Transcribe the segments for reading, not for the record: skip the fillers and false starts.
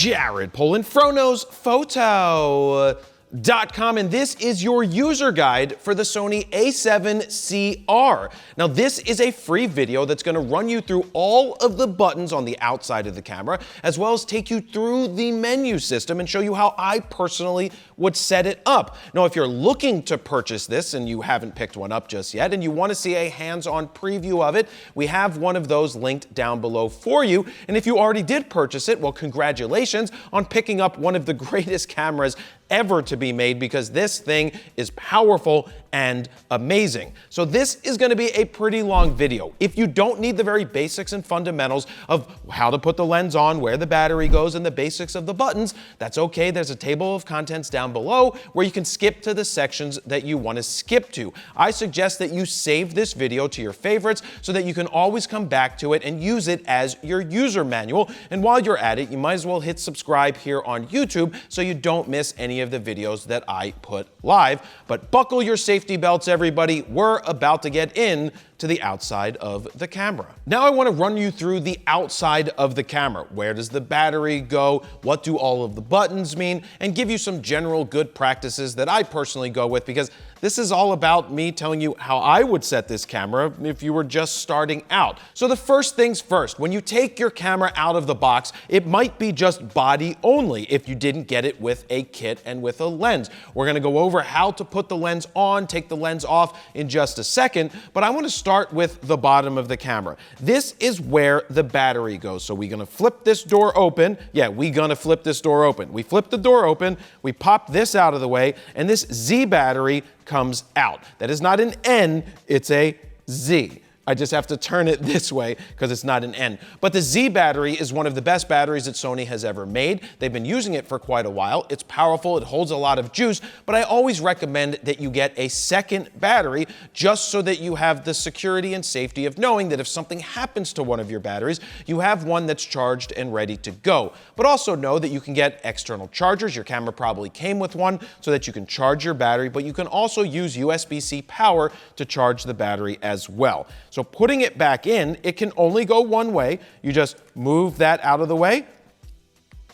Jared Polin, FroKnowsPhoto.com, and this is your user guide for the Sony a7CR. Now, this is a free video that's going to run you through all of the buttons on the outside of the camera, as well as take you through the menu system and show you how I personally would set it up. Now, if you're looking to purchase this and you haven't picked one up just yet and you want to see a hands-on preview of it, we have one of those linked down below for you. And if you already did purchase it, well, congratulations on picking up one of the greatest cameras ever to be made, because this thing is powerful and amazing. So this is going to be a pretty long video. If you don't need the very basics and fundamentals of how to put the lens on, where the battery goes, and the basics of the buttons, that's okay. There's a table of contents down below where you can skip to the sections that you want to skip to. I suggest that you save this video to your favorites so that you can always come back to it and use it as your user manual. And while you're at it, you might as well hit subscribe here on YouTube so you don't miss any of the videos that I put live. But buckle your safety belts, everybody. We're about to get in to the outside of the camera. Now I want to run you through the outside of the camera. Where does the battery go? What do all of the buttons mean? And give you some general good practices that I personally go with, because this is all about me telling you how I would set this camera if you were just starting out. So the first things first, when you take your camera out of the box, it might be just body only if you didn't get it with a kit and with a lens. We're going to go over how to put the lens on, take the lens off in just a second, but I want to start with the bottom of the camera. This is where the battery goes. So we're going to flip this door open. Yeah, we're going to flip this door open. We flip the door open, we pop this out of the way, and this Z battery comes out. That is not an N, it's a Z. I just have to turn it this way because it's not an N. But the Z battery is one of the best batteries that Sony has ever made. They've been using it for quite a while. It's powerful, it holds a lot of juice, but I always recommend that you get a second battery just so that you have the security and safety of knowing that if something happens to one of your batteries, you have one that's charged and ready to go. But also know that you can get external chargers. Your camera probably came with one so that you can charge your battery, but you can also use USB-C power to charge the battery as well. So putting it back in, it can only go one way. You just move that out of the way,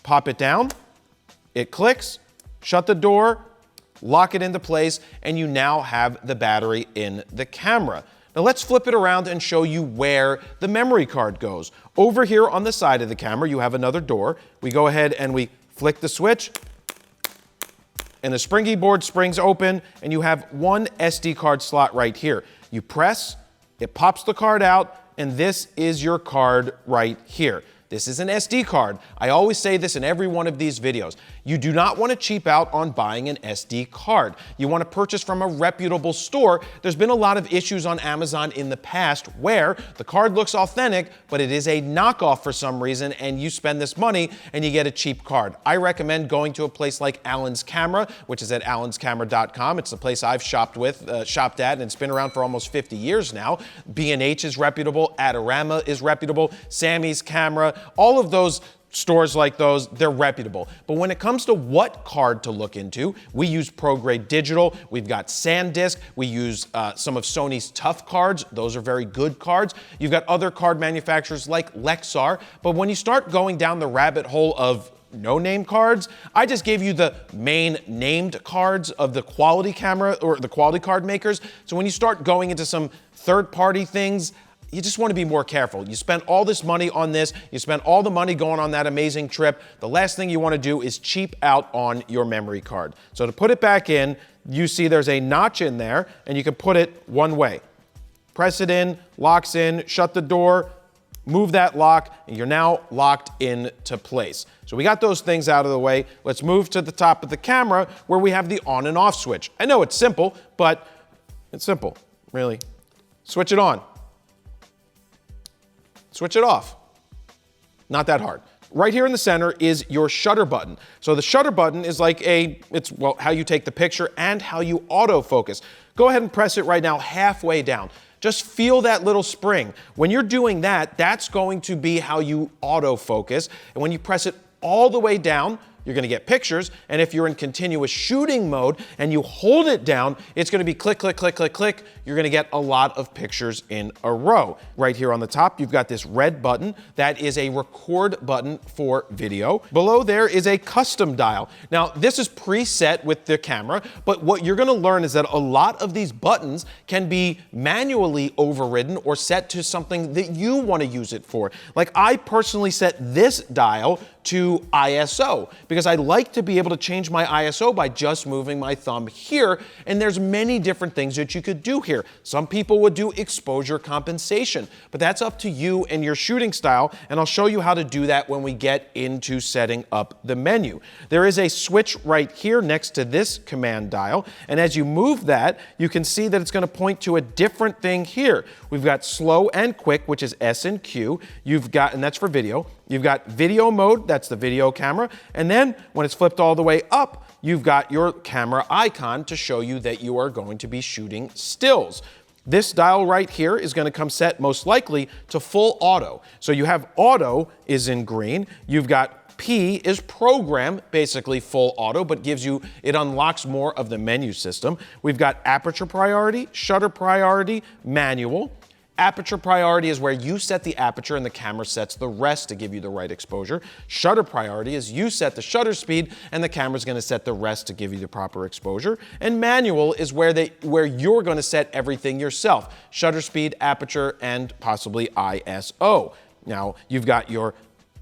pop it down, it clicks, shut the door, lock it into place, and you now have the battery in the camera. Now let's flip it around and show you where the memory card goes. Over here on the side of the camera, you have another door. We go ahead and we flick the switch, and the springy board springs open, and you have one SD card slot right here. You press, it pops the card out, and this is your card right here. This is an SD card. I always say this in every one of these videos. You do not want to cheap out on buying an SD card. You want to purchase from a reputable store. There's been a lot of issues on Amazon in the past where the card looks authentic, but it is a knockoff for some reason, and you spend this money and you get a cheap card. I recommend going to a place like Allen's Camera, which is at allenscamera.com. It's the place I've shopped at, and it's been around for almost 50 years now. B&H is reputable, Adorama is reputable, Sammy's Camera, all of those stores like those, they're reputable. But when it comes to what card to look into, we use ProGrade Digital, we've got SanDisk, we use some of Sony's Tough cards. Those are very good cards. You've got other card manufacturers like Lexar, but when you start going down the rabbit hole of no-name cards, I just gave you the main named cards of the quality camera or the quality card makers. So when you start going into some third-party things, you just want to be more careful. You spend all this money on this, you spend all the money going on that amazing trip. The last thing you want to do is cheap out on your memory card. So to put it back in, you see there's a notch in there, and you can put it one way. Press it in, locks in, shut the door, move that lock, and you're now locked into place. So we got those things out of the way. Let's move to the top of the camera where we have the on and off switch. I know it's simple, but it's simple, really. Switch it on. Switch it off. Not that hard. Right here in the center is your shutter button. So the shutter button is like it's how you take the picture and how you autofocus. Go ahead and press it right now halfway down. Just feel that little spring. When you're doing that, that's going to be how you autofocus. And when you press it all the way down, you're going to get pictures. And if you're in continuous shooting mode and you hold it down, it's going to be click, click, click, click, click. You're going to get a lot of pictures in a row. Right here on the top, you've got this red button. That is a record button for video. Below there is a custom dial. Now, this is preset with the camera, but what you're going to learn is that a lot of these buttons can be manually overridden or set to something that you want to use it for. Like I personally set this dial to ISO because I like to be able to change my ISO by just moving my thumb here, and there's many different things that you could do here. Some people would do exposure compensation, but that's up to you and your shooting style, and I'll show you how to do that when we get into setting up the menu. There is a switch right here next to this command dial, and as you move that, you can see that it's going to point to a different thing here. We've got slow and quick, which is S and Q. You've got, and that's for video. You've got video mode, that's the video camera, and then when it's flipped all the way up, you've got your camera icon to show you that you are going to be shooting stills. This dial right here is going to come set most likely to full auto. So you have auto is in green, you've got P is program, basically full auto, but gives you, it unlocks more of the menu system. We've got aperture priority, shutter priority, manual. Aperture priority is where you set the aperture and the camera sets the rest to give you the right exposure. Shutter priority is you set the shutter speed and the camera's going to set the rest to give you the proper exposure. And manual is where you're going to set everything yourself. Shutter speed, aperture, and possibly ISO. Now, you've got your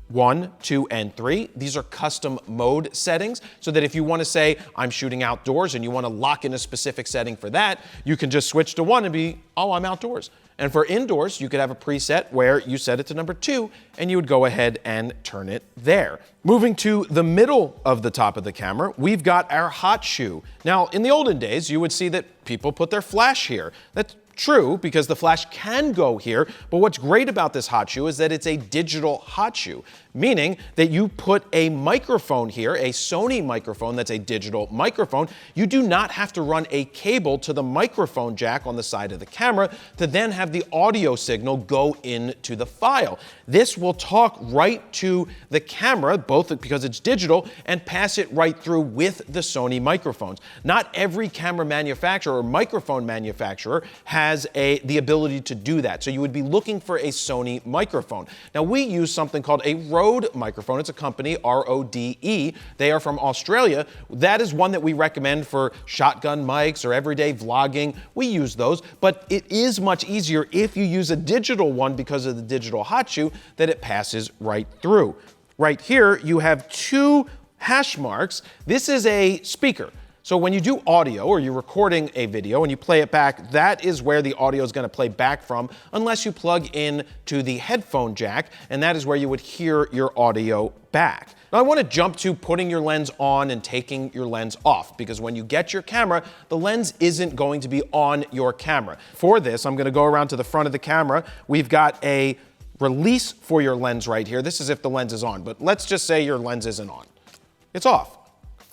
1, 2, and 3. These are custom mode settings, so that if you want to say, I'm shooting outdoors and you want to lock in a specific setting for that, you can just switch to 1 and be, oh, I'm outdoors. And for indoors, you could have a preset where you set it to number 2 and you would go ahead and turn it there. Moving to the middle of the top of the camera, we've got our hot shoe. Now, in the olden days, you would see that people put their flash here. That's true, because the flash can go here, but what's great about this hot shoe is that it's a digital hot shoe, meaning that you put a microphone here, a Sony microphone that's a digital microphone. You do not have to run a cable to the microphone jack on the side of the camera to then have the audio signal go into the file. This will talk right to the camera, both because it's digital, and pass it right through with the Sony microphones. Not every camera manufacturer or microphone manufacturer has the ability to do that. So you would be looking for a Sony microphone. Now we use something called a Rode microphone. It's a company, R-O-D-E. They are from Australia. That is one that we recommend for shotgun mics or everyday vlogging. We use those, but it is much easier if you use a digital one because of the digital hot shoe that it passes right through. Right here, you have 2 hash marks. This is a speaker. So when you do audio or you're recording a video and you play it back, that is where the audio is going to play back from, unless you plug in to the headphone jack, and that is where you would hear your audio back. Now I want to jump to putting your lens on and taking your lens off, because when you get your camera, the lens isn't going to be on your camera. For this, I'm going to go around to the front of the camera. We've got a release for your lens right here. This is if the lens is on, but let's just say your lens isn't on. It's off.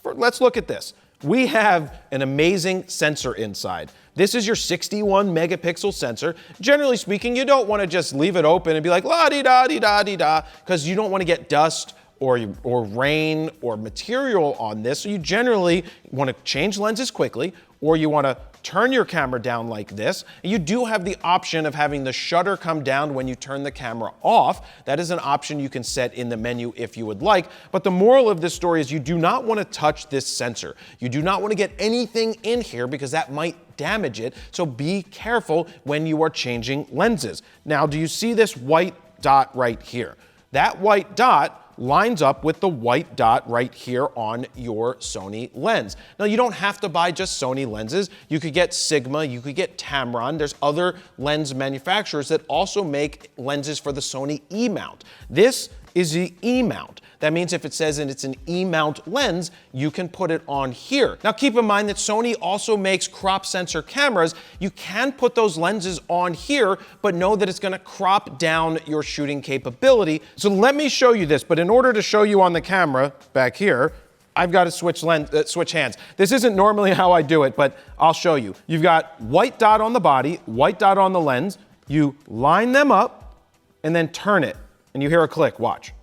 Let's look at this. We have an amazing sensor inside. This is your 61 megapixel sensor. Generally speaking, you don't want to just leave it open and be like, la-di-da-di-da-di-da, because you don't want to get dust or rain or material on this. So you generally want to change lenses quickly, or you want to turn your camera down like this. You do have the option of having the shutter come down when you turn the camera off. That is an option you can set in the menu if you would like. But the moral of this story is you do not want to touch this sensor. You do not want to get anything in here because that might damage it. So be careful when you are changing lenses. Now, do you see this white dot right here? That white dot lines up with the white dot right here on your Sony lens. Now, you don't have to buy just Sony lenses. You could get Sigma, you could get Tamron. There's other lens manufacturers that also make lenses for the Sony E-mount. This is the E-mount. That means if it says that it's an E-mount lens, you can put it on here. Now keep in mind that Sony also makes crop sensor cameras. You can put those lenses on here, but know that it's gonna crop down your shooting capability. So let me show you this, but in order to show you on the camera back here, I've got to switch hands. This isn't normally how I do it, but I'll show you. You've got white dot on the body, white dot on the lens. You line them up and then turn it, and you hear a click, watch.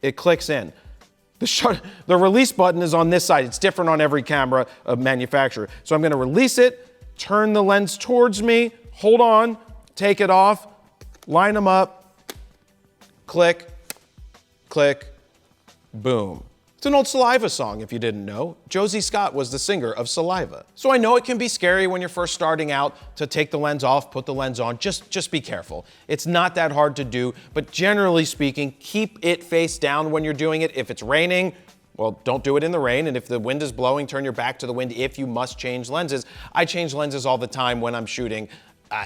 It clicks in. the release button is on this side. It's different on every camera manufacturer. So I'm gonna release it, turn the lens towards me, hold on, take it off, line them up, click, click, boom. It's an old Saliva song, if you didn't know. Josie Scott was the singer of Saliva. So I know it can be scary when you're first starting out to take the lens off, put the lens on. Just be careful. It's not that hard to do, but generally speaking, keep it face down when you're doing it. If it's raining, well, don't do it in the rain. And if the wind is blowing, turn your back to the wind if you must change lenses. I change lenses all the time when I'm shooting.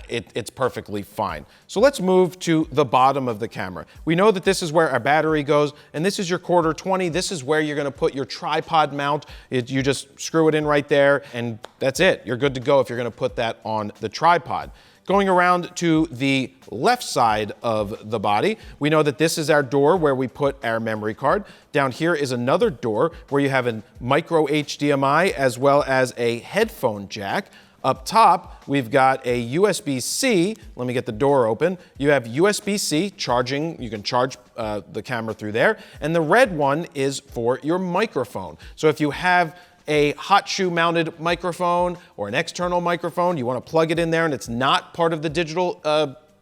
It's perfectly fine. So let's move to the bottom of the camera. We know that this is where our battery goes, and this is your quarter 20. This is where you're gonna put your tripod mount. You just screw it in right there, and that's it. You're good to go if you're gonna put that on the tripod. Going around to the left side of the body, we know that this is our door where we put our memory card. Down here is another door where you have a micro HDMI as well as a headphone jack. Up top, we've got a USB-C. Let me get the door open. You have USB-C charging. You can charge the camera through there. And the red one is for your microphone. So if you have a hot shoe mounted microphone or an external microphone, you want to plug it in there and it's not part of the digital,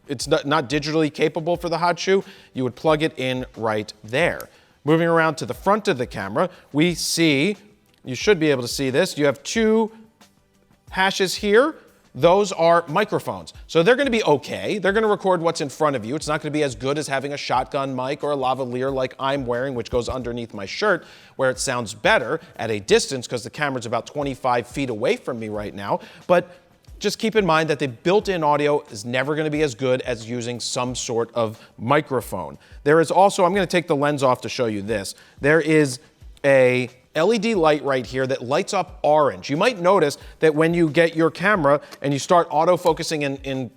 it's not digitally capable for the hot shoe, you would plug it in right there. Moving around to the front of the camera, we see, you should be able to see this, you have two hashes here. Those are microphones. So they're gonna be okay. They're gonna record what's in front of you. It's not gonna be as good as having a shotgun mic or a lavalier like I'm wearing, which goes underneath my shirt, where it sounds better at a distance because the camera's about 25 feet away from me right now. But just keep in mind that the built-in audio is never gonna be as good as using some sort of microphone. There is also, I'm gonna take the lens off to show you this. There is a LED light right here that lights up orange. You might notice that when you get your camera and you start autofocusing in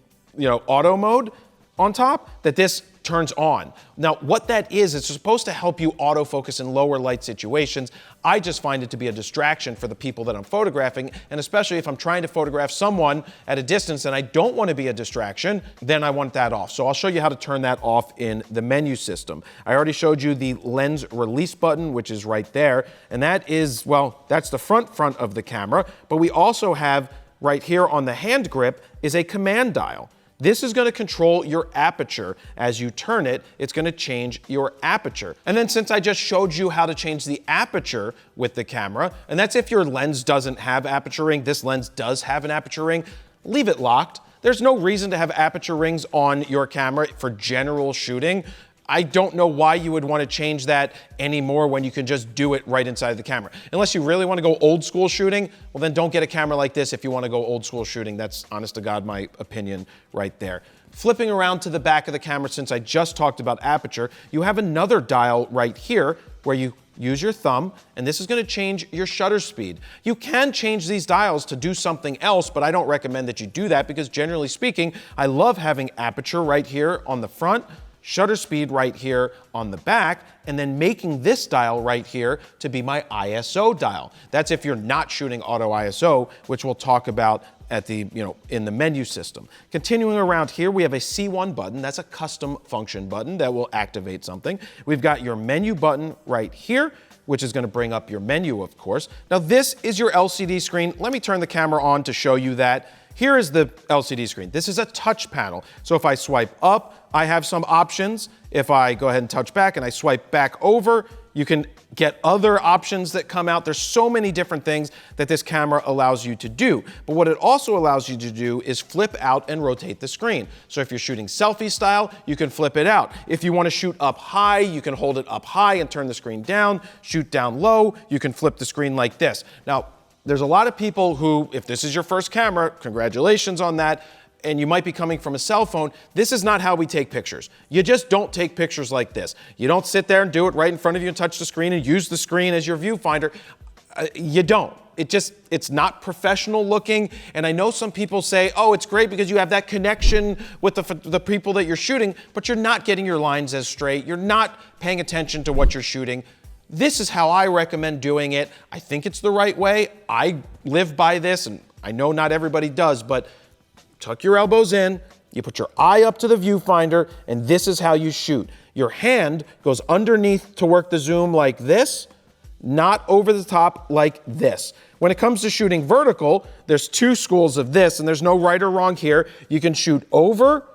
auto mode on top, that this turns on. Now, what that is, it's supposed to help you autofocus in lower light situations. I just find it to be a distraction for the people that I'm photographing, and especially if I'm trying to photograph someone at a distance and I don't want to be a distraction, then I want that off. So I'll show you how to turn that off in the menu system. I already showed you the lens release button, which is right there, and that is, well, that's the front of the camera, but we also have right here on the hand grip is a command dial. This is going to control your aperture. As you turn it, it's going to change your aperture. And then since I just showed you how to change the aperture with the camera, and that's if your lens doesn't have aperture ring, this lens does have an aperture ring, leave it locked. There's no reason to have aperture rings on your camera for general shooting. I don't know why you would want to change that anymore when you can just do it right inside the camera. Unless you really want to go old school shooting, well then don't get a camera like this if you want to go old school shooting. That's honest to God my opinion right there. Flipping around to the back of the camera, since I just talked about aperture, you have another dial right here where you use your thumb, and this is going to change your shutter speed. You can change these dials to do something else, but I don't recommend that you do that because generally speaking, I love having aperture right here on the front, shutter speed right here on the back, and then making this dial right here to be my ISO dial. That's if you're not shooting auto ISO, which we'll talk about at the, in the menu system. Continuing around here, we have a C1 button. That's a custom function button that will activate something. We've got your menu button right here, which is gonna bring up your menu, of course. Now this is your LCD screen. Let me turn the camera on to show you that. Here is the LCD screen. This is a touch panel. So if I swipe up, I have some options. If I go ahead and touch back and I swipe back over, you can get other options that come out. There's so many different things that this camera allows you to do. But what it also allows you to do is flip out and rotate the screen. So if you're shooting selfie style, you can flip it out. If you want to shoot up high, you can hold it up high and turn the screen down. Shoot down low, you can flip the screen like this. Now, there's a lot of people who, if this is your first camera, congratulations on that, and you might be coming from a cell phone, this is not how we take pictures. You just don't take pictures like this. You don't sit there and do it right in front of you and touch the screen and use the screen as your viewfinder. You don't. It's not professional looking, and I know some people say, oh, it's great because you have that connection with the people that you're shooting, but you're not getting your lines as straight. You're not paying attention to what you're shooting. This is how I recommend doing it. I think it's the right way. I live by this, and I know not everybody does, but tuck your elbows in, you put your eye up to the viewfinder, and this is how you shoot. Your hand goes underneath to work the zoom like this, not over the top like this. When it comes to shooting vertical, there's two schools of this, and there's no right or wrong here. You can shoot over,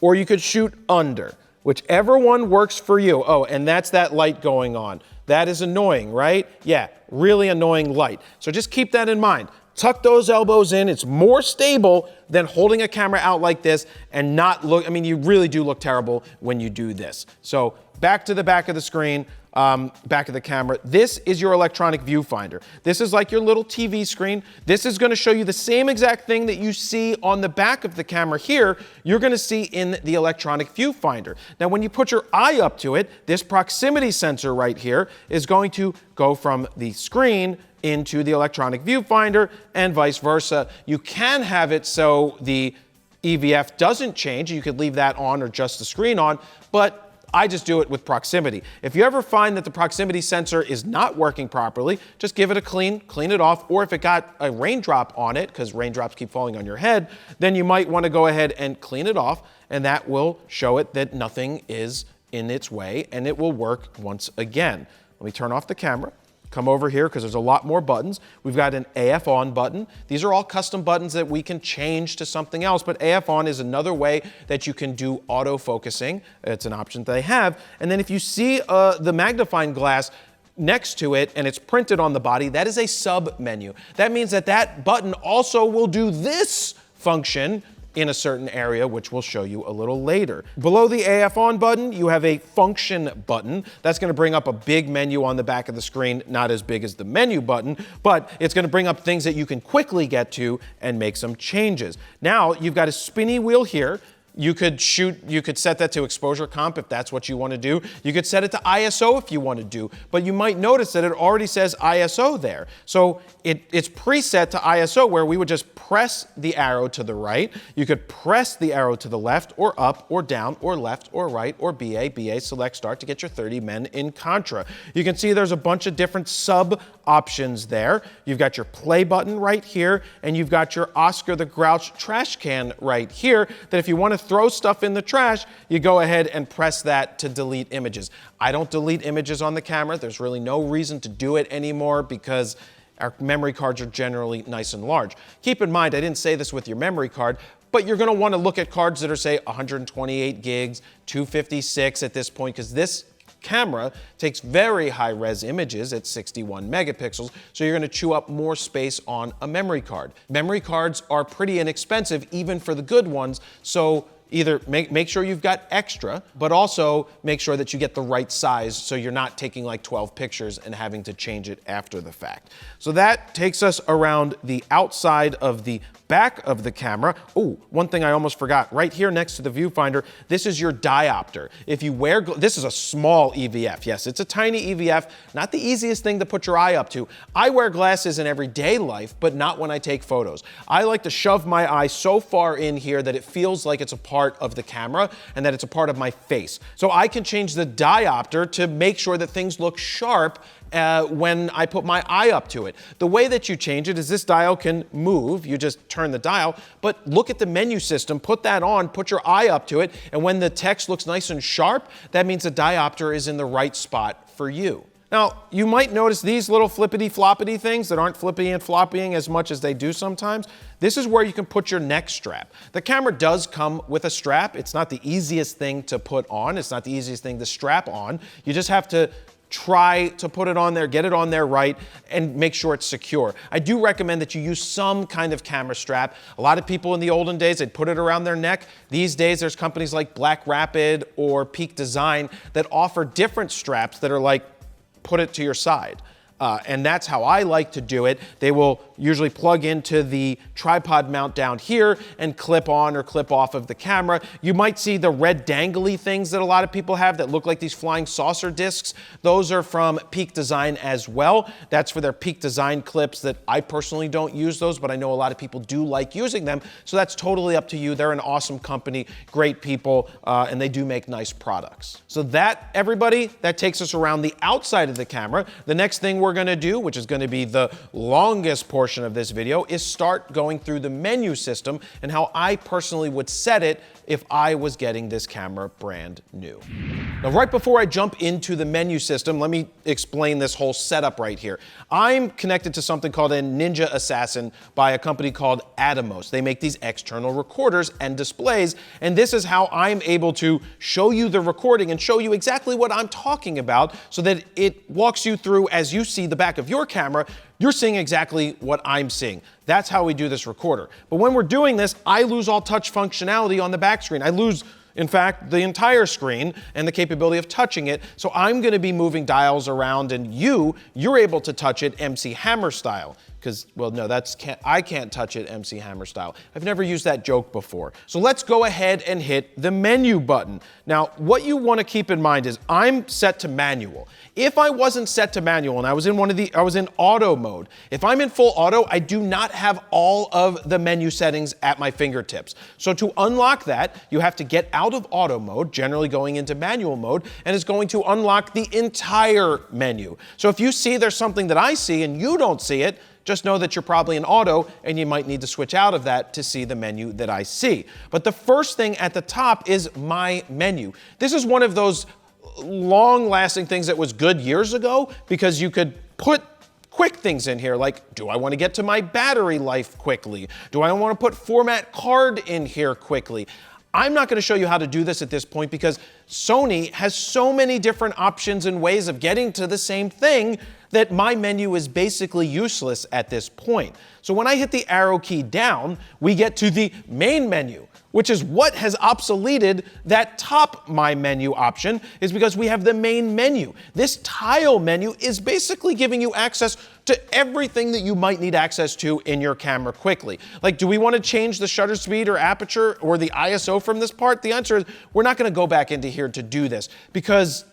or you could shoot under. Whichever one works for you. Oh, and that's that light going on. That is annoying, right? Yeah, really annoying light. So just keep that in mind. Tuck those elbows in. It's more stable than holding a camera out like this and not look, I mean, you really do look terrible when you do this. So back to the back of the screen, back of the camera. This is your electronic viewfinder. This is like your little TV screen. This is gonna show you the same exact thing that you see on the back of the camera here, you're gonna see in the electronic viewfinder. Now, when you put your eye up to it, this proximity sensor right here is going to go from the screen into the electronic viewfinder and vice versa. You can have it so the EVF doesn't change. You could leave that on or just the screen on, but I just do it with proximity. If you ever find that the proximity sensor is not working properly, just give it a clean it off, or if it got a raindrop on it, because raindrops keep falling on your head, then you might want to go ahead and clean it off, and that will show it that nothing is in its way, and it will work once again. Let me turn off the camera. Come over here because there's a lot more buttons. We've got an AF on button. These are all custom buttons that we can change to something else, but AF on is another way that you can do auto-focusing. It's an option that they have. And then if you see the magnifying glass next to it and it's printed on the body, that is a sub menu. That means that that button also will do this function in a certain area, which we'll show you a little later. Below the AF on button, you have a function button. That's gonna bring up a big menu on the back of the screen, not as big as the menu button, but it's gonna bring up things that you can quickly get to and make some changes. Now, you've got a spinny wheel here. You could set that to exposure comp if that's what you want to do. You could set it to ISO if you want to do, but you might notice that it already says ISO there. So it's preset to ISO where we would just press the arrow to the right. You could press the arrow to the left or up or down or left or right or BA, select start to get your 30 men in Contra. You can see there's a bunch of different sub options there. You've got your play button right here, and you've got your Oscar the Grouch trash can right here that if you want to throw stuff in the trash, you go ahead and press that to delete images. I don't delete images on the camera. There's really no reason to do it anymore because our memory cards are generally nice and large. Keep in mind, I didn't say this with your memory card, but you're gonna wanna look at cards that are, say, 128 gigs, 256 at this point, because this camera takes very high-res images at 61 megapixels, so you're gonna chew up more space on a memory card. Memory cards are pretty inexpensive, even for the good ones, so either make sure you've got extra, but also make sure that you get the right size so you're not taking like 12 pictures and having to change it after the fact. So that takes us around the outside of the back of the camera. Oh, one thing I almost forgot. Right here next to the viewfinder, this is your diopter. If you wear, this is a small EVF. Yes, it's a tiny EVF, not the easiest thing to put your eye up to. I wear glasses in everyday life, but not when I take photos. I like to shove my eye so far in here that it feels like it's a part of the camera and that it's a part of my face. So I can change the diopter to make sure that things look sharp when I put my eye up to it. The way that you change it is this dial can move. You just turn the dial, but look at the menu system, put that on, put your eye up to it, and when the text looks nice and sharp, that means the diopter is in the right spot for you. Now, you might notice these little flippity-floppity things that aren't flippy and floppying as much as they do sometimes. This is where you can put your neck strap. The camera does come with a strap. It's not the easiest thing to put on. It's not the easiest thing to strap on. You just have to try to put it on there, get it on there right, and make sure it's secure. I do recommend that you use some kind of camera strap. A lot of people in the olden days, they'd put it around their neck. These days, there's companies like Black Rapid or Peak Design that offer different straps that are like, put it to your side. And that's how I like to do it. They will usually plug into the tripod mount down here and clip on or clip off of the camera. You might see the red dangly things that a lot of people have that look like these flying saucer discs. Those are from Peak Design as well. That's for their Peak Design clips that I personally don't use those, but I know a lot of people do like using them. So that's totally up to you. They're an awesome company, great people, and they do make nice products. So that, everybody, that takes us around the outside of the camera. The next thing we're we're gonna do, which is gonna be the longest portion of this video, is start going through the menu system and how I personally would set it if I was getting this camera brand new. Now, right before I jump into the menu system, let me explain this whole setup right here. I'm connected to something called a Ninja Assassin by a company called Atomos. They make these external recorders and displays, and this is how I'm able to show you the recording and show you exactly what I'm talking about so that it walks you through as you see the back of your camera, you're seeing exactly what I'm seeing. That's how we do this recorder. But when we're doing this, I lose all touch functionality on the back screen. I lose, in fact, the entire screen and the capability of touching it. So I'm gonna be moving dials around and you're able to touch it MC Hammer style. Because, well, no, I can't touch it MC Hammer style. I've never used that joke before. So let's go ahead and hit the menu button. Now, what you want to keep in mind is I'm set to manual. If I wasn't set to manual and I was in auto mode, if I'm in full auto, I do not have all of the menu settings at my fingertips. So to unlock that, you have to get out of auto mode, generally going into manual mode, and it's going to unlock the entire menu. So if you see there's something that I see and you don't see it, just know that you're probably in auto and you might need to switch out of that to see the menu that I see. But the first thing at the top is my menu. This is one of those long-lasting things that was good years ago because you could put quick things in here like, do I want to get to my battery life quickly? Do I want to put format card in here quickly? I'm not going to show you how to do this at this point because Sony has so many different options and ways of getting to the same thing that my menu is basically useless at this point. So when I hit the arrow key down, we get to the main menu, which is what has obsoleted that top My Menu option, is because we have the main menu. This tile menu is basically giving you access to everything that you might need access to in your camera quickly. Like, do we want to change the shutter speed or aperture or the ISO from this part? The answer is we're not going to go back into here to do this because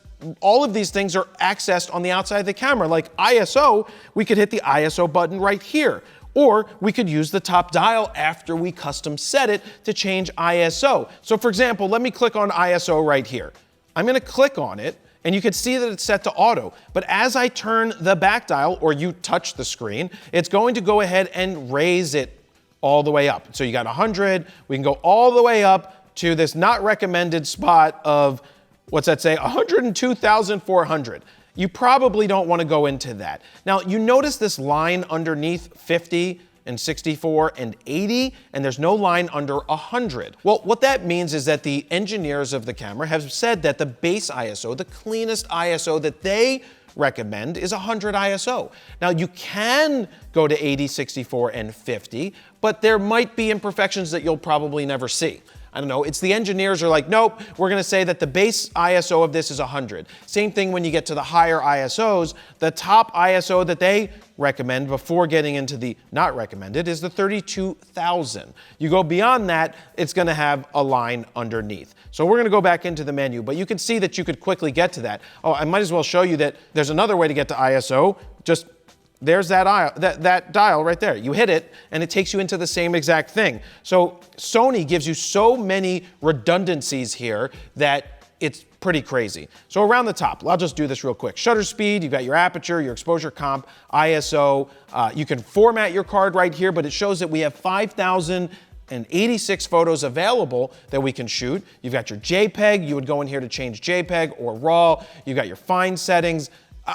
all of these things are accessed on the outside of the camera. Like ISO, we could hit the ISO button right here. Or we could use the top dial after we custom set it to change ISO. So for example, let me click on ISO right here. I'm gonna click on it and you can see that it's set to auto. But as I turn the back dial or you touch the screen, it's going to go ahead and raise it all the way up. So you got 100, we can go all the way up to this not recommended spot of, what's that say, 102,400. You probably don't want to go into that. Now, you notice this line underneath 50 and 64 and 80, and there's no line under 100. Well, what that means is that the engineers of the camera have said that the base ISO, the cleanest ISO that they recommend is 100 ISO. Now, you can go to 80, 64, and 50, but there might be imperfections that you'll probably never see. I don't know, it's the engineers are like, nope, we're gonna say that the base ISO of this is 100. Same thing when you get to the higher ISOs, the top ISO that they recommend before getting into the not recommended is the 32,000. You go beyond that, it's gonna have a line underneath. So we're gonna go back into the menu, but you can see that you could quickly get to that. Oh, I might as well show you that there's another way to get to ISO. Just there's that dial right there. You hit it, and it takes you into the same exact thing. So Sony gives you so many redundancies here that it's pretty crazy. So around the top, I'll just do this real quick. Shutter speed, you've got your aperture, your exposure comp, ISO. You can format your card right here, but it shows that we have 5,086 photos available that we can shoot. You've got your JPEG. You would go in here to change JPEG or RAW. You've got your fine settings.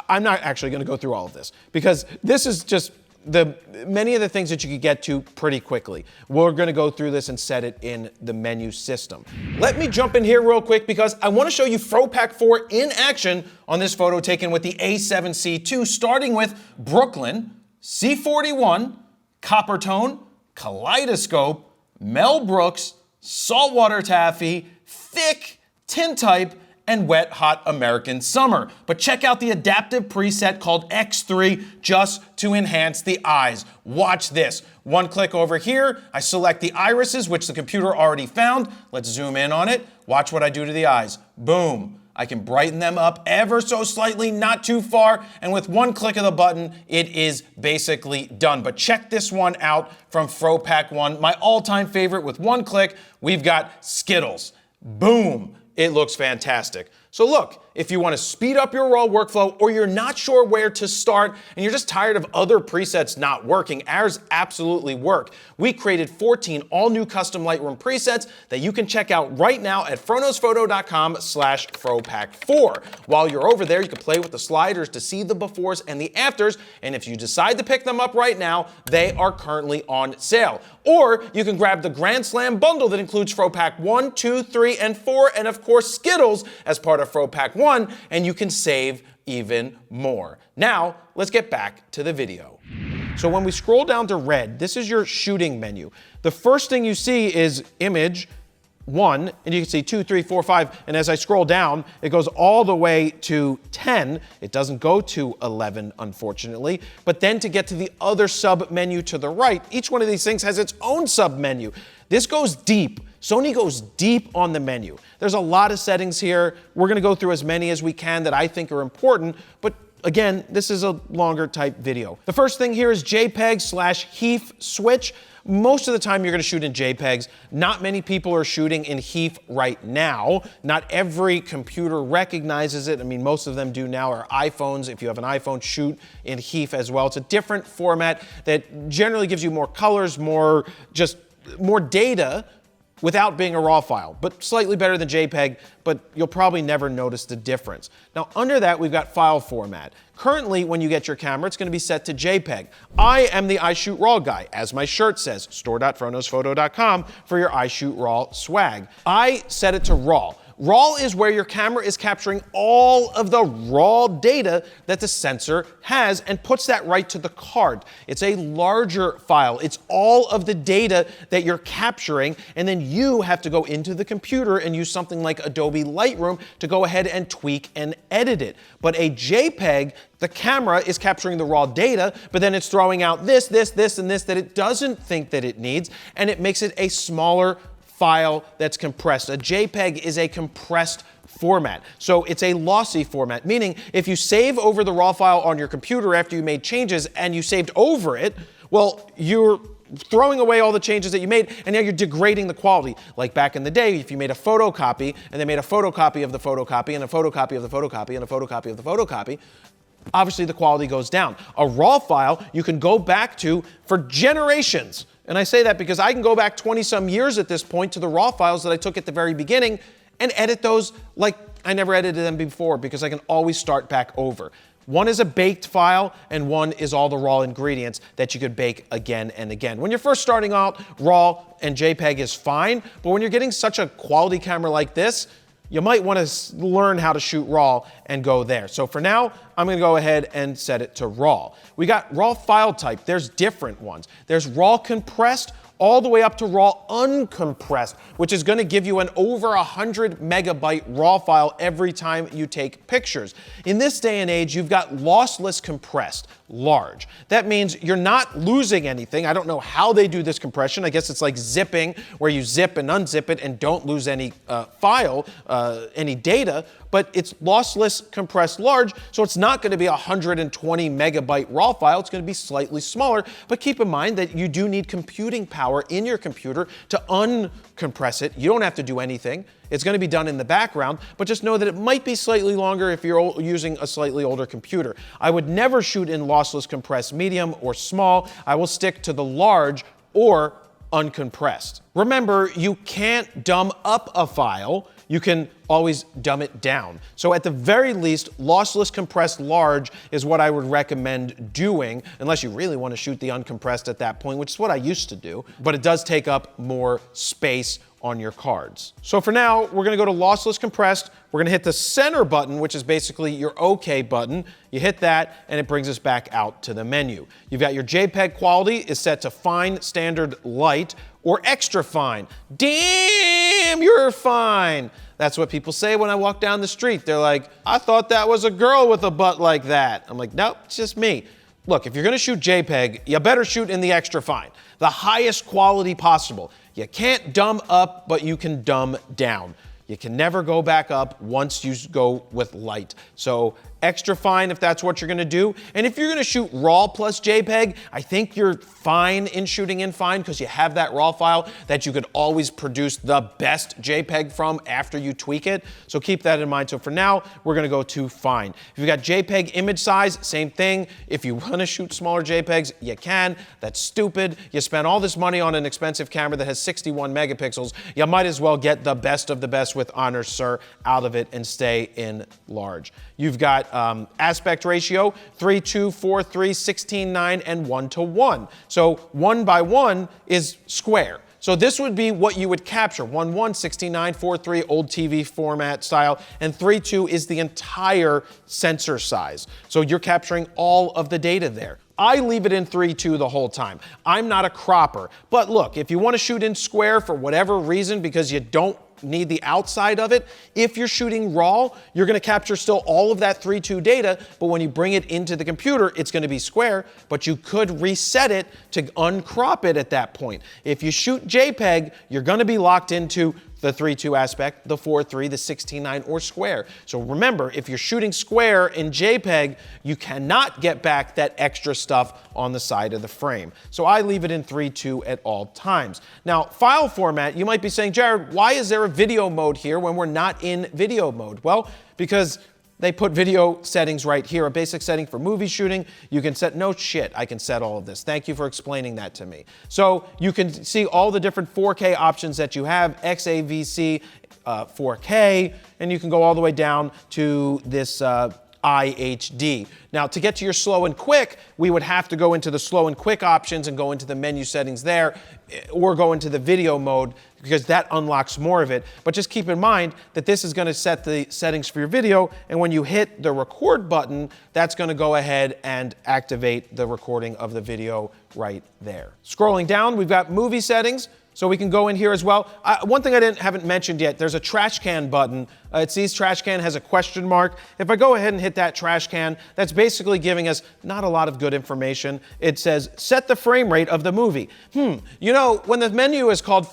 I'm not actually going to go through all of this because this is just many of the things that you could get to pretty quickly. We're going to go through this and set it in the menu system. Let me jump in here real quick because I want to show you FroPack 4 in action on this photo taken with the A7C II, starting with Brooklyn, C41, Copper Tone, Kaleidoscope, Mel Brooks, Saltwater Taffy, Thick, Tintype, and Wet Hot American Summer. But check out the adaptive preset called X3 just to enhance the eyes. Watch this. One click over here, I select the irises, which the computer already found. Let's zoom in on it. Watch what I do to the eyes. Boom. I can brighten them up ever so slightly, not too far, and with one click of the button, it is basically done. But check this one out from FroPack 1, my all-time favorite. With one click, we've got Skittles. Boom. It looks fantastic. So look, if you want to speed up your RAW workflow or you're not sure where to start and you're just tired of other presets not working, ours absolutely work. We created 14 all-new custom Lightroom presets that you can check out right now at fronosphoto.com/FroPack4. While you're over there, you can play with the sliders to see the befores and the afters, and if you decide to pick them up right now, they are currently on sale. Or you can grab the Grand Slam bundle that includes FroPack 1, 2, 3, and 4, and of course Skittles as part of FroPack 1, and you can save even more. Now, let's get back to the video. So when we scroll down to red, this is your shooting menu. The first thing you see is image 1, and you can see 2, 3, 4, 5, and as I scroll down, it goes all the way to 10. It doesn't go to 11, unfortunately, but then to get to the other sub menu to the right, each one of these things has its own sub menu. This goes deep. Sony goes deep on the menu. There's a lot of settings here. We're gonna go through as many as we can that I think are important, but again, this is a longer type video. The first thing here is JPEG/HEIF switch. Most of the time you're gonna shoot in JPEGs. Not many people are shooting in HEIF right now. Not every computer recognizes it. I mean, most of them do now, or iPhones. If you have an iPhone, shoot in HEIF as well. It's a different format that generally gives you more colors, more data, without being a RAW file, but slightly better than JPEG, but you'll probably never notice the difference. Now, under that, we've got file format. Currently, when you get your camera, it's gonna be set to JPEG. I am the iShoot RAW guy, as my shirt says, store.fronosphoto.com for your iShoot RAW swag. I set it to RAW. RAW is where your camera is capturing all of the raw data that the sensor has and puts that right to the card. It's a larger file. It's all of the data that you're capturing, and then you have to go into the computer and use something like Adobe Lightroom to go ahead and tweak and edit it. But a JPEG, the camera is capturing the raw data, but then it's throwing out this, and this that it doesn't think that it needs, and it makes it a smaller file that's compressed. A JPEG is a compressed format. So it's a lossy format, meaning if you save over the raw file on your computer after you made changes and you saved over it, well, you're throwing away all the changes that you made, and now you're degrading the quality. Like back in the day, if you made a photocopy, and they made a photocopy of the photocopy, and a photocopy of the photocopy, and a photocopy of the photocopy, obviously the quality goes down. A raw file you can go back to for generations. And I say that because I can go back 20-some years at this point to the raw files that I took at the very beginning and edit those like I never edited them before, because I can always start back over. One is a baked file, and one is all the raw ingredients that you could bake again and again. When you're first starting out, RAW and JPEG is fine, but when you're getting such a quality camera like this, you might want to learn how to shoot RAW and go there. So for now, I'm going to go ahead and set it to RAW. We got RAW file type. There's different ones. There's RAW compressed all the way up to RAW uncompressed, which is going to give you an over 100 megabyte RAW file every time you take pictures. In this day and age, you've got lossless compressed, large. That means you're not losing anything. I don't know how they do this compression. I guess it's like zipping, where you zip and unzip it and don't lose any any data, but it's lossless compressed large, so it's not going to be a 120 megabyte RAW file. It's going to be slightly smaller, but keep in mind that you do need computing power in your computer to uncompress it. You don't have to do anything. It's going to be done in the background, but just know that it might be slightly longer if you're using a slightly older computer. I would never shoot in lossless compressed medium or small. I will stick to the large or uncompressed. Remember, you can't dumb up a file. You can always dumb it down. So at the very least, lossless compressed large is what I would recommend doing, unless you really want to shoot the uncompressed at that point, which is what I used to do, but it does take up more space on your cards. So for now, we're gonna go to lossless compressed. We're gonna hit the center button, which is basically your OK button. You hit that, and it brings us back out to the menu. You've got your JPEG quality is set to fine, standard, light, or extra fine. Damn, you're fine. That's what people say when I walk down the street. They're like, I thought that was a girl with a butt like that. I'm like, nope, it's just me. Look, if you're gonna shoot JPEG, you better shoot in the extra fine, the highest quality possible. You can't dumb up, but you can dumb down. You can never go back up once you go with light. So extra fine if that's what you're gonna do. And if you're gonna shoot RAW plus JPEG, I think you're fine in shooting in fine because you have that RAW file that you could always produce the best JPEG from after you tweak it. So keep that in mind. So for now, we're gonna go to fine. If you've got JPEG image size, same thing. If you wanna shoot smaller JPEGs, you can. That's stupid. You spent all this money on an expensive camera that has 61 megapixels. You might as well get the best of the best with honor, sir, out of it and stay in large. You've got aspect ratio, 3:2, 4:3, 16:9, and 1:1. So 1:1 is square. So this would be what you would capture. 1:1, 16:9, 4:3, old TV format style, and 3:2 is the entire sensor size. So you're capturing all of the data there. I leave it in 3:2 the whole time. I'm not a cropper. But look, if you want to shoot in square for whatever reason because you don't need the outside of it, if you're shooting RAW, you're going to capture still all of that 3:2 data, but when you bring it into the computer, it's going to be square, but you could reset it to uncrop it at that point. If you shoot JPEG, you're going to be locked into the 3:2 aspect, the 4:3, the 16:9, or square. So remember, if you're shooting square in JPEG, you cannot get back that extra stuff on the side of the frame. So I leave it in 3:2 at all times. Now, file format, you might be saying, Jared, why is there a video mode here when we're not in video mode? Well, because they put video settings right here, a basic setting for movie shooting. You can set, no shit, I can set all of this. Thank you for explaining that to me. So you can see all the different 4K options that you have, XAVC, 4K, and you can go all the way down to this IHD. Now, to get to your slow and quick, we would have to go into the slow and quick options and go into the menu settings there, or go into the video mode because that unlocks more of it. But just keep in mind that this is going to set the settings for your video, and when you hit the record button, that's going to go ahead and activate the recording of the video right there. Scrolling down, we've got movie settings. So we can go in here as well. One thing I haven't mentioned yet, there's a trash can button. It sees trash can, has a question mark. If I go ahead and hit that trash can, that's basically giving us not a lot of good information. It says, set the frame rate of the movie. You know, when the menu is called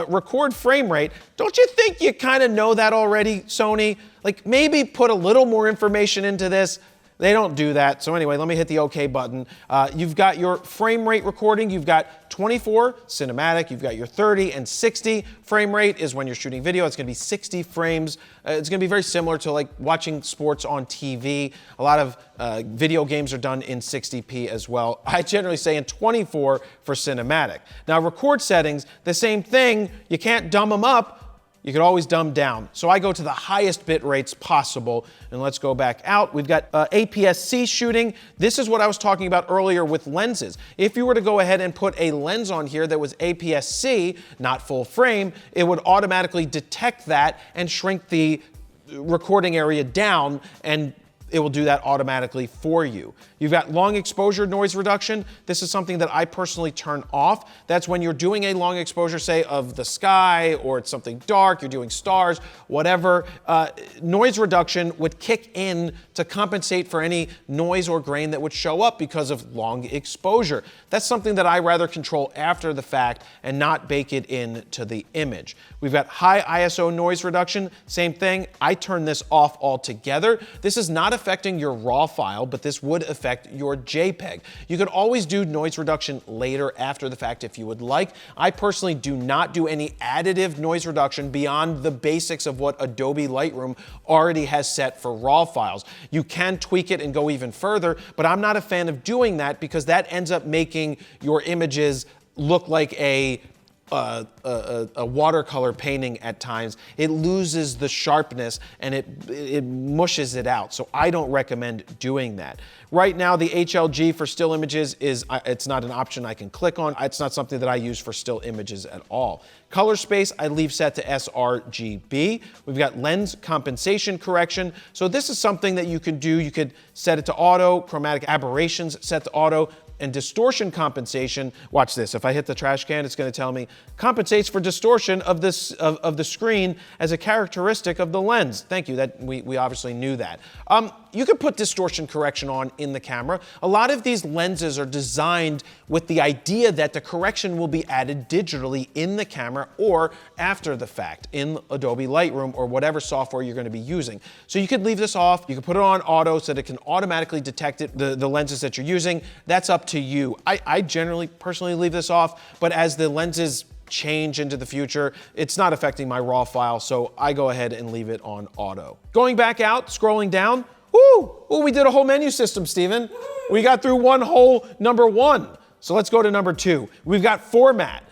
record frame rate, don't you think you kind of know that already, Sony? Like, maybe put a little more information into this. They don't do that. So anyway, let me hit the OK button. You've got your frame rate recording. You've got 24 cinematic. You've got your 30 and 60 frame rate is when you're shooting video. It's going to be 60 frames. It's going to be very similar to like watching sports on TV. A lot of video games are done in 60p as well. I generally say in 24 for cinematic. Now record settings, the same thing. You can't dumb them up. You can always dumb down. So I go to the highest bit rates possible, and let's go back out. We've got APS-C shooting. This is what I was talking about earlier with lenses. If you were to go ahead and put a lens on here that was APS-C, not full frame, it would automatically detect that and shrink the recording area down, and it will do that automatically for you. You've got long exposure noise reduction. This is something that I personally turn off. That's when you're doing a long exposure, say, of the sky, or it's something dark, you're doing stars, whatever. Noise reduction would kick in to compensate for any noise or grain that would show up because of long exposure. That's something that I rather control after the fact and not bake it into the image. We've got high ISO noise reduction. Same thing. I turn this off altogether. This is not affecting your RAW file, but this would affect your JPEG. You could always do noise reduction later after the fact if you would like. I personally do not do any additive noise reduction beyond the basics of what Adobe Lightroom already has set for RAW files. You can tweak it and go even further, but I'm not a fan of doing that because that ends up making your images look like a watercolor painting at times. It loses the sharpness and it mushes it out. So I don't recommend doing that. Right now, the HLG for still images it's not an option I can click on. It's not something that I use for still images at all. Color space, I leave set to sRGB. We've got lens compensation correction. So this is something that you could do. You could set it to auto, chromatic aberrations set to auto, And distortion compensation, watch this, if I hit the trash can, it's gonna tell me, compensates for distortion of the screen as a characteristic of the lens. Thank you, we obviously knew that. You can put distortion correction on in the camera. A lot of these lenses are designed with the idea that the correction will be added digitally in the camera or after the fact in Adobe Lightroom or whatever software you're going to be using. So you could leave this off, you can put it on auto so that it can automatically detect the lenses that you're using. That's up to you. I generally personally leave this off, but as the lenses change into the future, it's not affecting my raw file, so I go ahead and leave it on auto. Going back out, scrolling down, ooh, we did a whole menu system, Steven. We got through one whole number 1. So let's go to number 2. We've got format.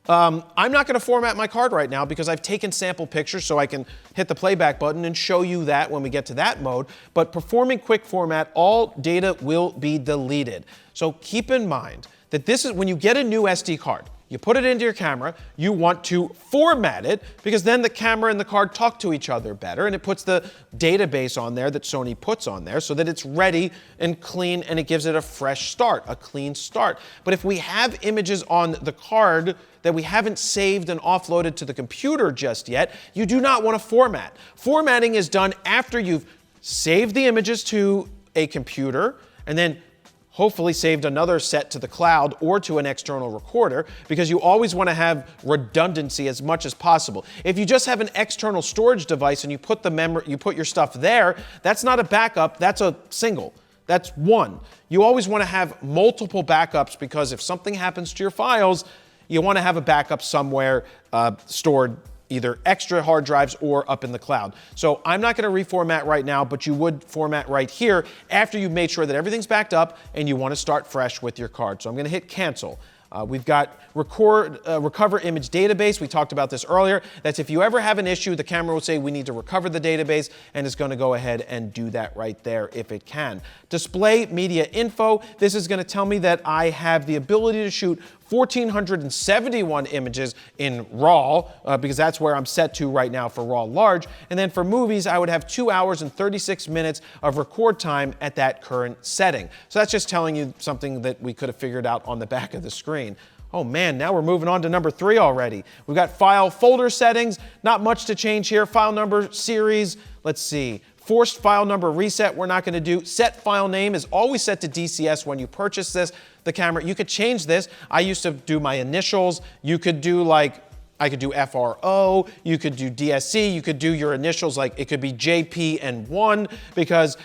I'm not gonna format my card right now because I've taken sample pictures so I can hit the playback button and show you that when we get to that mode. But performing quick format, all data will be deleted. So keep in mind that this is when you get a new SD card, you put it into your camera, you want to format it because then the camera and the card talk to each other better, and it puts the database on there that Sony puts on there so that it's ready and clean and it gives it a fresh start, a clean start. But if we have images on the card that we haven't saved and offloaded to the computer just yet, you do not want to format. Formatting is done after you've saved the images to a computer and then hopefully saved another set to the cloud or to an external recorder, because you always want to have redundancy as much as possible. If you just have an external storage device and you put your stuff there, that's not a backup, that's a single. That's one. You always want to have multiple backups because if something happens to your files, you want to have a backup somewhere stored, either extra hard drives or up in the cloud. So I'm not going to reformat right now, but you would format right here after you've made sure that everything's backed up and you want to start fresh with your card. So I'm going to hit cancel. We've got recover image database. We talked about this earlier. That's if you ever have an issue, the camera will say we need to recover the database, and it's going to go ahead and do that right there if it can. Display media info. This is going to tell me that I have the ability to shoot 1,471 images in RAW, because that's where I'm set to right now for RAW large. And then for movies, I would have 2 hours and 36 minutes of record time at that current setting. So that's just telling you something that we could have figured out on the back of the screen. Oh man, now we're moving on to number 3 already. We've got file folder settings, not much to change here. File number series, let's see. Forced file number reset, we're not gonna do. Set file name is always set to DCS when you purchase the camera. You could change this. I used to do my initials. You could do I could do FRO, you could do DSC, you could do your initials, like it could be JP and 1, because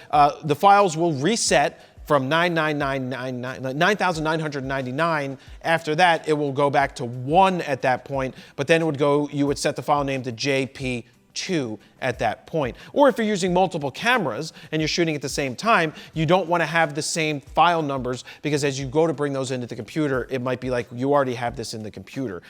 the files will reset from 9,999. After that, it will go back to 1 at that point, but then you would set the file name to JP2 at that point. Or if you're using multiple cameras and you're shooting at the same time, you don't want to have the same file numbers, because as you go to bring those into the computer, it might be like you already have this in the computer.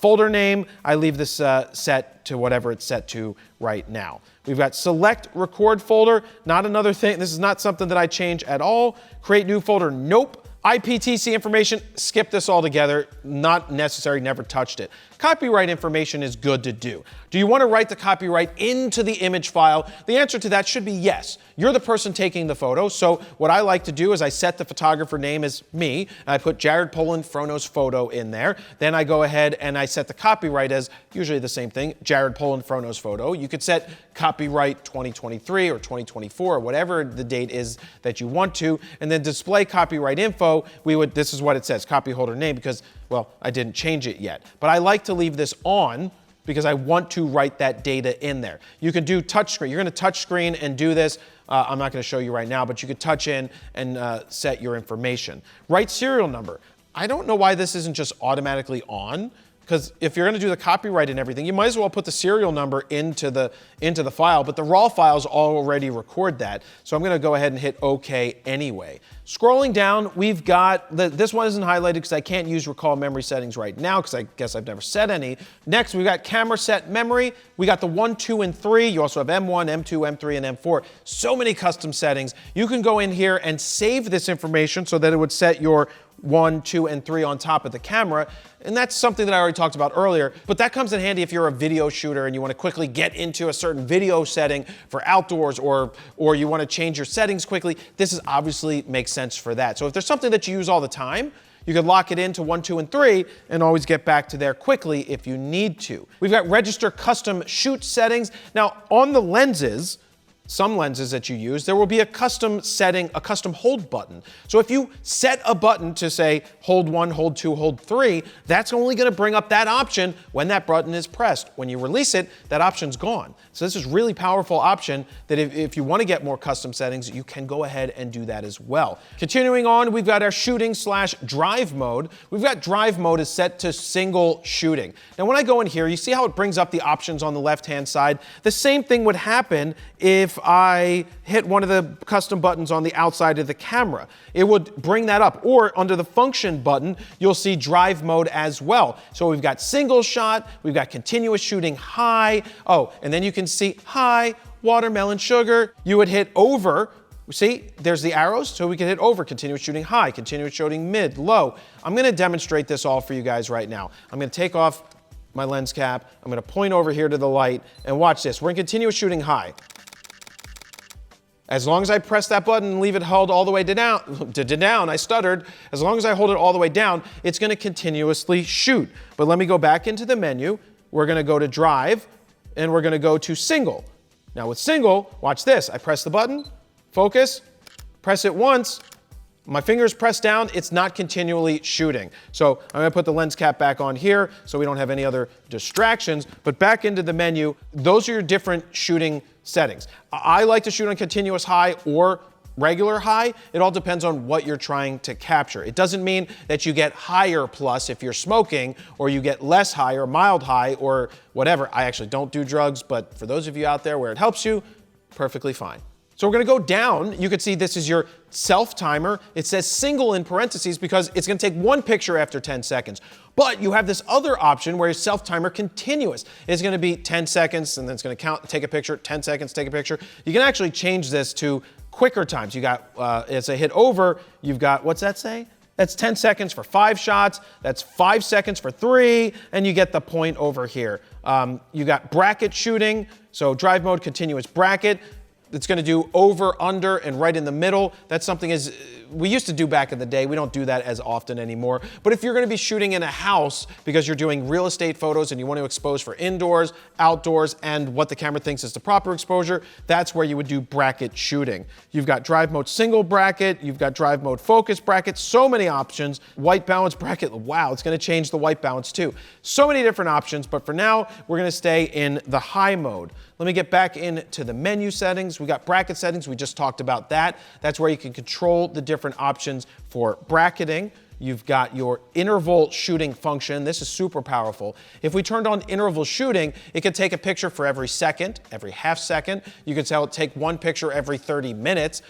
Folder name, I leave this set to whatever it's set to right now. We've got select record folder, not another thing. This is not something that I change at all. Create new folder, nope. IPTC information, skip this altogether, not necessary, never touched it. Copyright information is good to do. Do you want to write the copyright into the image file? The answer to that should be yes. You're the person taking the photo, so what I like to do is I set the photographer name as me, and I put Jared Polin Frono's photo in there. Then I go ahead and I set the copyright as usually the same thing, Jared Polin Frono's photo. You could set copyright 2023 or 2024 or whatever the date is that you want to, and then display copyright info. This is what it says, copy holder name, because, well, I didn't change it yet. But I like to leave this on because I want to write that data in there. You can do touchscreen. You're gonna touchscreen and do this. I'm not gonna show you right now, but you could touch in and set your information. Write serial number. I don't know why this isn't just automatically on, because if you're gonna do the copyright and everything, you might as well put the serial number into the file, but the raw files already record that. So I'm gonna go ahead and hit OK anyway. Scrolling down, we've got, this one isn't highlighted because I can't use recall memory settings right now because I guess I've never set any. Next, we've got camera set memory. We got the 1, 2, and 3. You also have M1, M2, M3, and M4. So many custom settings. You can go in here and save this information so that it would set your 1, 2, and 3 on top of the camera. And that's something that I already talked about earlier, but that comes in handy if you're a video shooter and you want to quickly get into a certain video setting for outdoors, or you want to change your settings quickly. This is obviously makes sense for that. So if there's something that you use all the time, you could lock it into 1, 2, and 3 and always get back to there quickly if you need to. We've got register custom shoot settings. Now on the lenses, some lenses that you use, there will be a custom setting, a custom hold button. So if you set a button to say, hold 1, hold 2, hold 3, that's only gonna bring up that option when that button is pressed. When you release it, that option's gone. So this is a really powerful option that if you wanna get more custom settings, you can go ahead and do that as well. Continuing on, we've got our shooting/drive mode. We've got drive mode is set to single shooting. Now when I go in here, you see how it brings up the options on the left-hand side? The same thing would happen if I hit one of the custom buttons on the outside of the camera. It would bring that up. Or under the function button, you'll see drive mode as well. So we've got single shot, we've got continuous shooting high. Oh, and then you can see high, watermelon sugar. You would hit over. See, there's the arrows, so we can hit over, continuous shooting high, continuous shooting mid, low. I'm gonna demonstrate this all for you guys right now. I'm gonna take off my lens cap, I'm gonna point over here to the light, and watch this. We're in continuous shooting high. As long as I press that button and leave it held all the way down, I stuttered. As long as I hold it all the way down, it's gonna continuously shoot. But let me go back into the menu. We're gonna go to drive, and we're gonna go to single. Now with single, watch this. I press the button, focus, press it once, my finger's pressed down, it's not continually shooting. So I'm gonna put the lens cap back on here so we don't have any other distractions, but back into the menu, those are your different shooting settings. I like to shoot on continuous high or regular high. It all depends on what you're trying to capture. It doesn't mean that you get higher plus if you're smoking, or you get less high or mild high or whatever. I actually don't do drugs, but for those of you out there where it helps you, perfectly fine. So we're gonna go down. You can see this is your self timer. It says single in parentheses because it's gonna take one picture after 10 seconds. But you have this other option where your self timer continuous. It's gonna be 10 seconds and then it's gonna count, take a picture, 10 seconds, take a picture. You can actually change this to quicker times. You got, as I hit over, you've got, what's that say? That's 10 seconds for 5 shots. That's 5 seconds for 3, and you get the point over here. You got bracket shooting. So drive mode, continuous bracket. It's gonna do over, under, and right in the middle. That's something we used to do back in the day. We don't do that as often anymore. But if you're gonna be shooting in a house because you're doing real estate photos and you want to expose for indoors, outdoors, and what the camera thinks is the proper exposure, that's where you would do bracket shooting. You've got drive mode single bracket, you've got drive mode focus bracket, so many options. White balance bracket, wow, it's gonna change the white balance too. So many different options, but for now, we're gonna stay in the high mode. Let me get back into the menu settings. We got bracket settings, we just talked about that. That's where you can control the different options for bracketing. You've got your interval shooting function. This is super powerful. If we turned on interval shooting, it could take a picture for every second, every half second. You could take one picture every 30 minutes.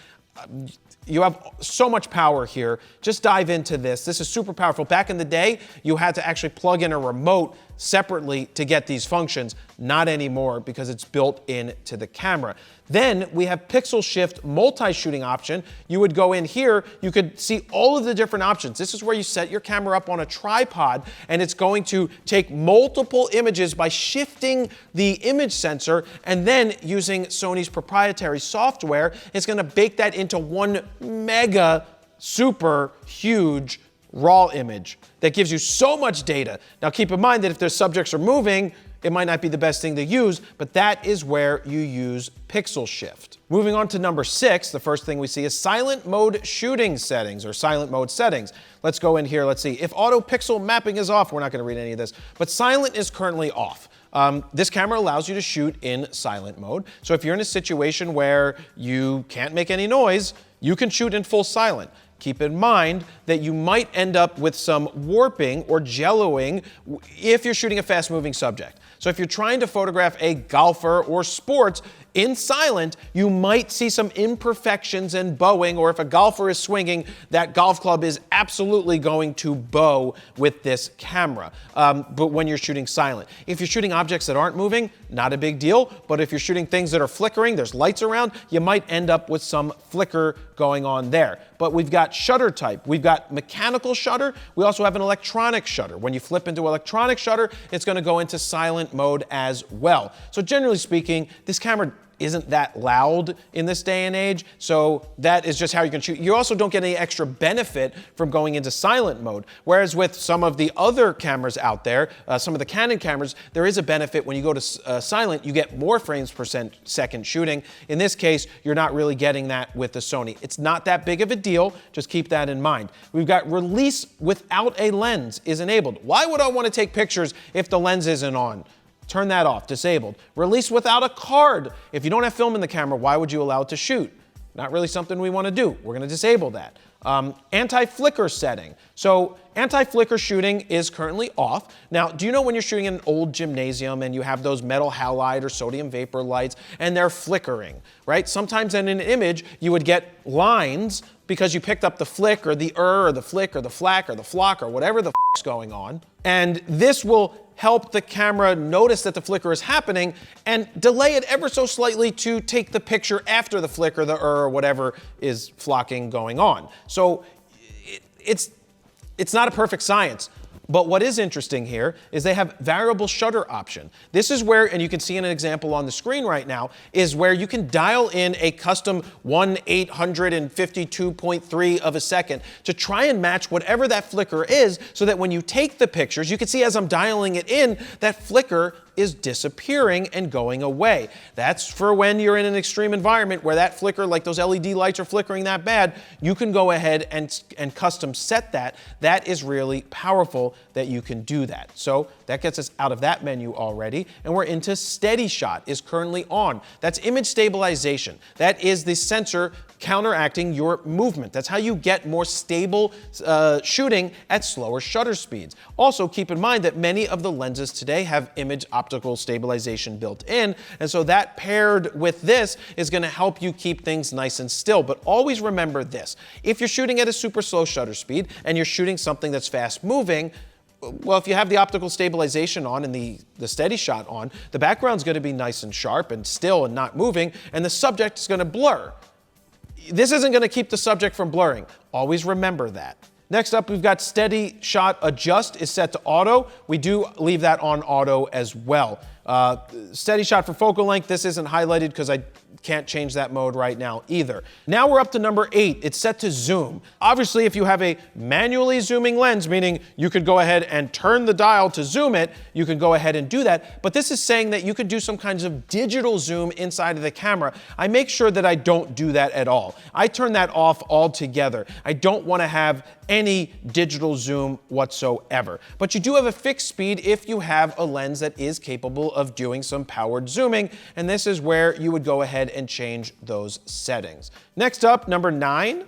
You have so much power here. Just dive into this. This is super powerful. Back in the day, you had to actually plug in a remote separately to get these functions. Not anymore because it's built into the camera. Then we have pixel shift multi-shooting option. You would go in here, you could see all of the different options. This is where you set your camera up on a tripod and it's going to take multiple images by shifting the image sensor, and then using Sony's proprietary software, it's gonna bake that into one mega super huge raw image that gives you so much data. Now keep in mind that if their subjects are moving, it might not be the best thing to use, but that is where you use pixel shift. Moving on to number 6, the first thing we see is silent mode shooting settings, or silent mode settings. Let's go in here, let's see. If auto pixel mapping is off, we're not gonna read any of this, but silent is currently off. This camera allows you to shoot in silent mode. So if you're in a situation where you can't make any noise, you can shoot in full silent. Keep in mind that you might end up with some warping or jelloing if you're shooting a fast-moving subject. So if you're trying to photograph a golfer or sports in silent, you might see some imperfections and bowing, or if a golfer is swinging, that golf club is absolutely going to bow with this camera. But when you're shooting silent. If you're shooting objects that aren't moving, not a big deal, but if you're shooting things that are flickering, there's lights around, you might end up with some flicker going on there. But we've got shutter type. We've got mechanical shutter. We also have an electronic shutter. When you flip into electronic shutter, it's going to go into silent mode as well. So generally speaking, this camera isn't that loud in this day and age, so that is just how you can shoot. You also don't get any extra benefit from going into silent mode, whereas with some of the other cameras out there, some of the Canon cameras, there is a benefit. When you go to silent, you get more frames per second shooting. In this case, you're not really getting that with the Sony. It's not that big of a deal, just keep that in mind. We've got release without a lens is enabled. Why would I want to take pictures if the lens isn't on? Turn that off, disabled. Release without a card. If you don't have film in the camera, why would you allow it to shoot? Not really something we want to do. We're going to disable that. Anti-flicker setting. So anti-flicker shooting is currently off. Now, do you know when you're shooting in an old gymnasium and you have those metal halide or sodium vapor lights and they're flickering, right? Sometimes in an image, you would get lines because you picked up the flick or the or the flick or the flack or the flock or whatever the f***'s going on. And this will help the camera notice that the flicker is happening and delay it ever so slightly to take the picture after the flicker, the or whatever is flocking going on. So it's not a perfect science. But what is interesting here is they have variable shutter option. This is where, and you can see an example on the screen right now, is where you can dial in a custom 1/852.3 of a second to try and match whatever that flicker is, so that when you take the pictures, you can see as I'm dialing it in, that flicker is disappearing and going away. That's for when you're in an extreme environment where that flicker, like those LED lights are flickering that bad, you can go ahead and custom set that. That is really powerful that you can do that. So that gets us out of that menu already, and we're into steady shot is currently on. That's image stabilization. That is the sensor counteracting your movement. That's how you get more stable shooting at slower shutter speeds. Also, keep in mind that many of the lenses today have image optical stabilization built in, and so that paired with this is going to help you keep things nice and still. But always remember this: if you're shooting at a super slow shutter speed and you're shooting something that's fast moving, well, if you have the optical stabilization on and the steady shot on, the background's going to be nice and sharp and still and not moving, and the subject is going to blur. This isn't going to keep the subject from blurring. Always remember that. Next up, we've got steady shot adjust is set to auto. We do leave that on auto as well. Steady shot for focal length, this isn't highlighted because I can't change that mode right now either. Now we're up to number 8, it's set to zoom. Obviously, if you have a manually zooming lens, meaning you could go ahead and turn the dial to zoom it, you can go ahead and do that, but this is saying that you could do some kinds of digital zoom inside of the camera. I make sure that I don't do that at all. I turn that off altogether. I don't want to have any digital zoom whatsoever. But you do have a fixed speed if you have a lens that is capable of doing some powered zooming, and this is where you would go ahead and change those settings. Next up, number 9,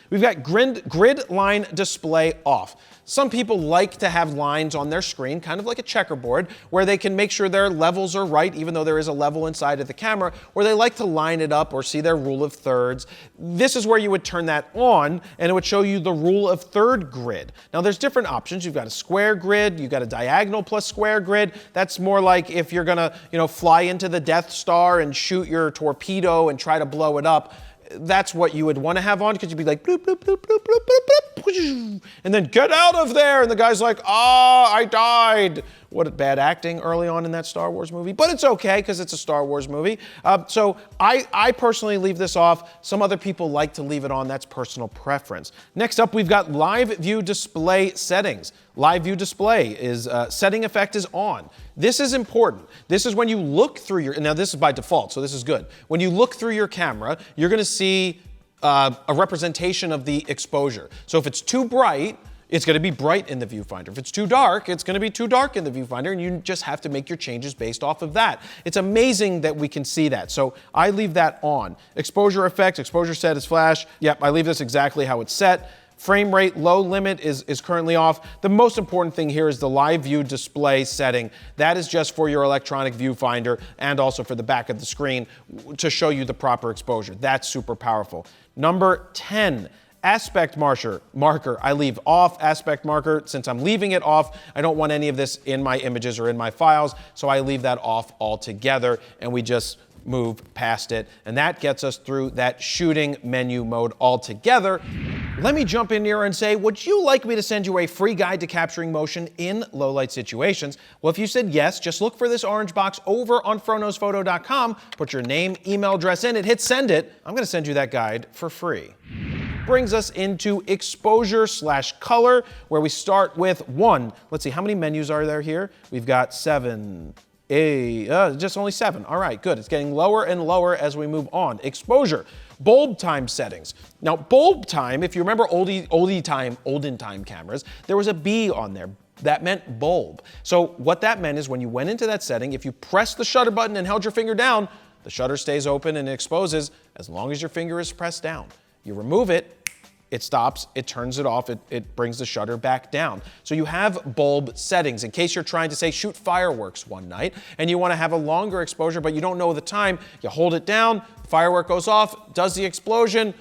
we've got grid line display off. Some people like to have lines on their screen, kind of like a checkerboard, where they can make sure their levels are right, even though there is a level inside of the camera, or they like to line it up or see their rule of thirds. This is where you would turn that on, and it would show you the rule of third grid. Now, there's different options. You've got a square grid, you've got a diagonal plus square grid. That's more like if you're gonna, fly into the Death Star and shoot your torpedo and try to blow it up. That's what you would want to have on, because you'd be like, bloop, bloop, bloop, bloop, bloop, bloop, bloop, and then get out of there. And the guy's like, I died. What bad acting early on in that Star Wars movie, but it's okay because it's a Star Wars movie. So I personally leave this off. Some other people like to leave it on. That's personal preference. Next up, we've got live view display settings. Live view display is setting effect is on. This is important. This is when you look through your, now this is by default, so this is good. When you look through your camera, you're gonna see a representation of the exposure. So if it's too bright, it's going to be bright in the viewfinder. If it's too dark, it's going to be too dark in the viewfinder, and you just have to make your changes based off of that. It's amazing that we can see that, so I leave that on. Exposure effect, exposure set is flash. Yep, I leave this exactly how it's set. Frame rate low limit is currently off. The most important thing here is the live view display setting. That is just for your electronic viewfinder and also for the back of the screen to show you the proper exposure. That's super powerful. Number 10, aspect marker. I leave off aspect marker. Since I'm leaving it off, I don't want any of this in my images or in my files, so I leave that off altogether, and we just move past it, and that gets us through that shooting menu mode altogether. Let me jump in here and say, would you like me to send you a free guide to capturing motion in low light situations? Well, if you said yes, just look for this orange box over on froknowsphoto.com, put your name, email address in it, hit send it. I'm gonna send you that guide for free. Brings us into exposure/color, where we start with 1. Let's see, how many menus are there here? We've got 7, just only 7. All right, good. It's getting lower and lower as we move on. Exposure, bulb time settings. Now, bulb time, if you remember olden time cameras, there was a B on there. That meant bulb. So what that meant is when you went into that setting, if you pressed the shutter button and held your finger down, the shutter stays open and it exposes as long as your finger is pressed down. You remove it, it stops, it turns it off, it brings the shutter back down. So you have bulb settings in case you're trying to, say, shoot fireworks one night and you want to have a longer exposure, but you don't know the time. You hold it down, firework goes off, does the explosion,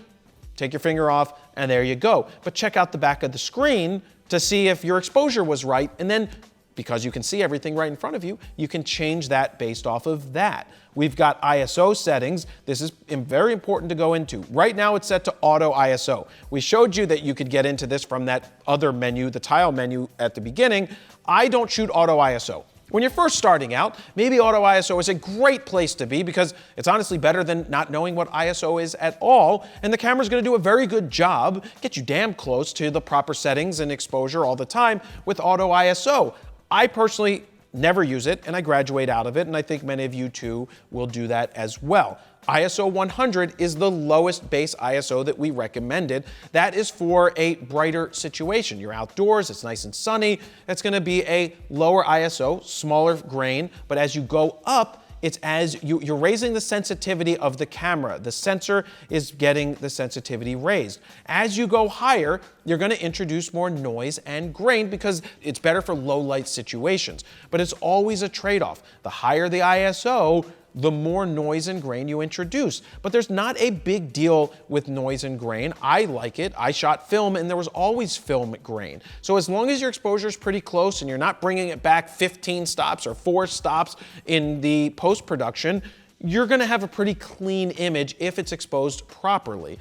take your finger off, and there you go. But check out the back of the screen to see if your exposure was right, and then because you can see everything right in front of you, you can change that based off of that. We've got ISO settings. This is very important to go into. Right now it's set to auto ISO. We showed you that you could get into this from that other menu, the tile menu at the beginning. I don't shoot auto ISO. When you're first starting out, maybe auto ISO is a great place to be because it's honestly better than not knowing what ISO is at all, and the camera's gonna do a very good job, get you damn close to the proper settings and exposure all the time with auto ISO. I personally never use it, and I graduate out of it, and I think many of you too will do that as well. ISO 100 is the lowest base ISO that we recommended. That is for a brighter situation. You're outdoors, it's nice and sunny. It's gonna be a lower ISO, smaller grain, but as you go up, it's as you're raising the sensitivity of the camera. The sensor is getting the sensitivity raised. As you go higher, you're gonna introduce more noise and grain because it's better for low light situations. But it's always a trade-off. The higher the ISO, the more noise and grain you introduce. But there's not a big deal with noise and grain. I like it. I shot film and there was always film grain. So as long as your exposure is pretty close and you're not bringing it back 15 stops or 4 stops in the post-production, you're gonna have a pretty clean image if it's exposed properly.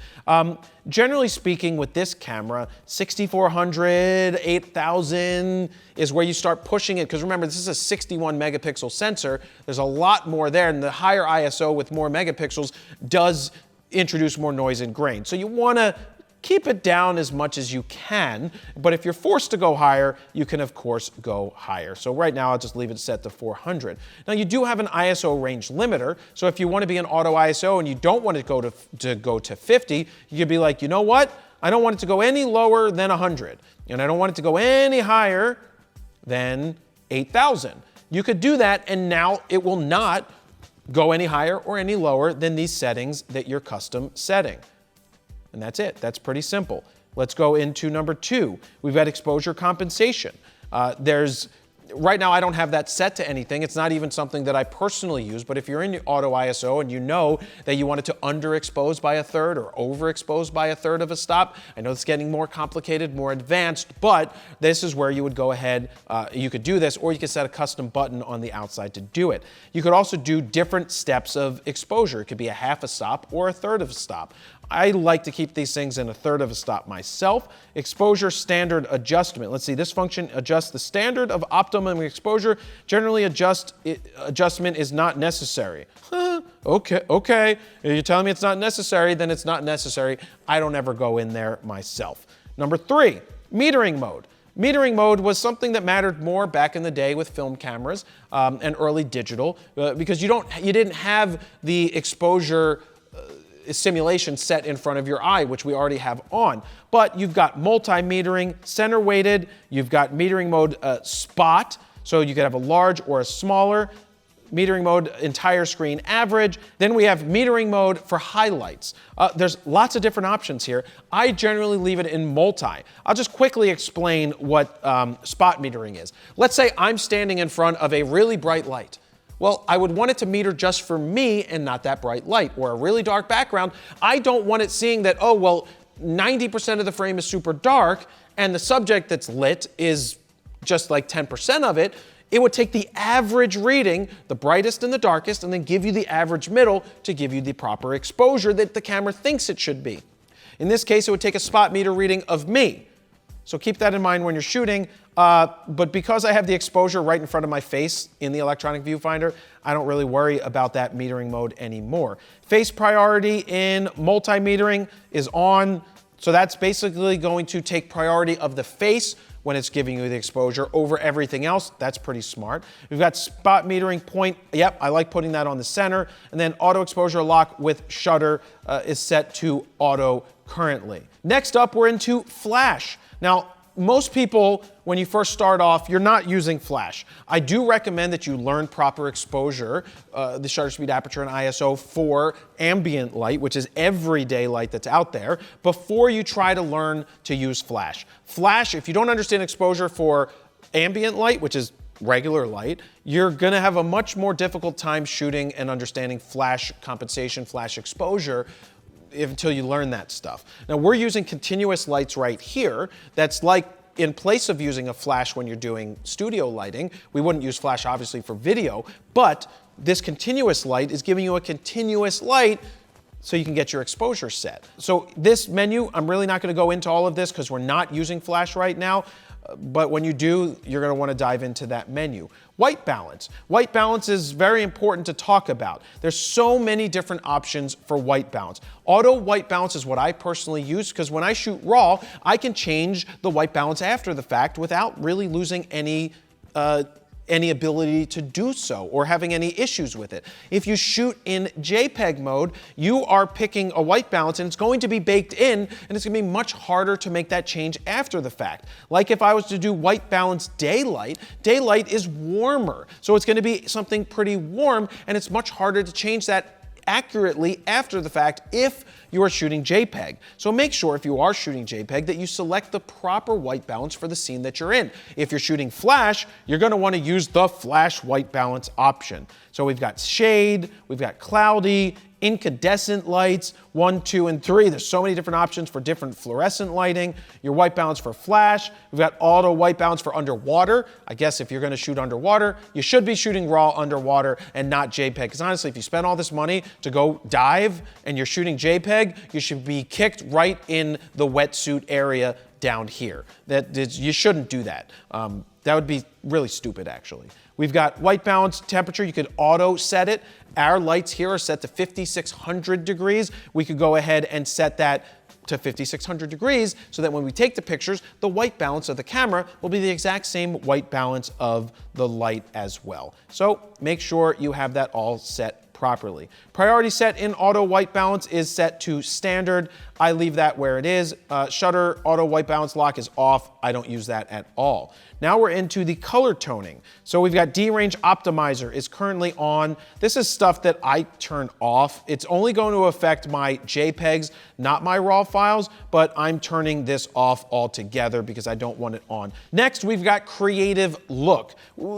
Generally speaking, with this camera, 6400, 8000 is where you start pushing it, because remember, this is a 61 megapixel sensor. There's a lot more there, and the higher ISO with more megapixels does introduce more noise and grain. So you wanna keep it down as much as you can, but if you're forced to go higher, you can of course go higher. So right now I'll just leave it set to 400. Now you do have an ISO range limiter, so if you want to be an auto ISO and you don't want it to go to 50, you could be like, you know what? I don't want it to go any lower than 100, and I don't want it to go any higher than 8000. You could do that, and now it will not go any higher or any lower than these settings that you're custom setting. And that's it. That's pretty simple. Let's go into number 2. We've got exposure compensation. Right now I don't have that set to anything. It's not even something that I personally use, but if you're in auto ISO and you know that you want it to underexpose by 1/3 or overexpose by 1/3 of a stop, I know it's getting more complicated, more advanced, but this is where you would go ahead, you could do this, or you could set a custom button on the outside to do it. You could also do different steps of exposure. It could be a half a stop or 1/3 of a stop. I like to keep these things in 1/3 of a stop myself. Exposure standard adjustment. Let's see, this function adjusts the standard of optimum exposure. Generally, adjustment is not necessary. Okay. If you're telling me it's not necessary, then it's not necessary. I don't ever go in there myself. Number 3, metering mode. Metering mode was something that mattered more back in the day with film cameras and early digital because you didn't have the exposure simulation set in front of your eye, which we already have on. But you've got multi-metering, center weighted, you've got metering mode spot, so you could have a large or a smaller. metering mode, entire screen average. Then we have metering mode for highlights. There's lots of different options here. I generally leave it in multi. I'll just quickly explain what spot metering is. Let's say I'm standing in front of a really bright light. Well, I would want it to meter just for me and not that bright light, or a really dark background. I don't want it seeing that, oh, well, 90% of the frame is super dark and the subject that's lit is just like 10% of it. It would take the average reading, the brightest and the darkest, and then give you the average middle to give you the proper exposure that the camera thinks it should be. In this case, it would take a spot meter reading of me. So keep that in mind when you're shooting. But because I have the exposure right in front of my face in the electronic viewfinder, I don't really worry about that metering mode anymore. Face priority in multi-metering is on. So that's basically going to take priority of the face when it's giving you the exposure over everything else. That's pretty smart. We've got spot metering point. Yep, I like putting that on the center. And then auto exposure lock with shutter is set to auto currently. Next up, we're into flash. Now, most people, when you first start off, you're not using flash. I do recommend that you learn proper exposure, the shutter speed, aperture, and ISO for ambient light, which is everyday light that's out there, before you try to learn to use flash. Flash, if you don't understand exposure for ambient light, which is regular light, you're gonna have a much more difficult time shooting and understanding flash compensation, flash exposure, until you learn that stuff. Now we're using continuous lights right here. That's like in place of using a flash when you're doing studio lighting. We wouldn't use flash obviously for video, but this continuous light is giving you a continuous light so you can get your exposure set. So this menu, I'm really not gonna go into all of this because we're not using flash right now, but when you do, you're gonna wanna dive into that menu. White balance. White balance is very important to talk about. There's so many different options for white balance. Auto white balance is what I personally use because when I shoot RAW, I can change the white balance after the fact without really losing any ability to do so or having any issues with it. If you shoot in JPEG mode, you are picking a white balance and it's going to be baked in and it's gonna be much harder to make that change after the fact. Like if I was to do white balance daylight, daylight is warmer. So it's gonna be something pretty warm and it's much harder to change that accurately after the fact if you are shooting JPEG. So make sure if you are shooting JPEG that you select the proper white balance for the scene that you're in. If you're shooting flash, you're gonna wanna use the flash white balance option. So we've got shade, we've got cloudy, incandescent lights, 1, 2, and 3. There's so many different options for different fluorescent lighting. Your white balance for flash. We've got auto white balance for underwater. I guess if you're gonna shoot underwater, you should be shooting RAW underwater and not JPEG. Because honestly, if you spend all this money to go dive and you're shooting JPEG, you should be kicked right in the wetsuit area down here. You shouldn't do that. That would be really stupid, actually. We've got white balance temperature. You could auto set it. Our lights here are set to 5,600 degrees. We could go ahead and set that to 5,600 degrees so that when we take the pictures, the white balance of the camera will be the exact same white balance of the light as well. So make sure you have that all set properly. Priority set in auto white balance is set to standard. I leave that where it is. Shutter auto white balance lock is off. I don't use that at all. Now we're into the color toning. So we've got D-Range Optimizer is currently on. This is stuff that I turn off. It's only going to affect my JPEGs, not my RAW files, but I'm turning this off altogether because I don't want it on. Next, we've got Creative Look.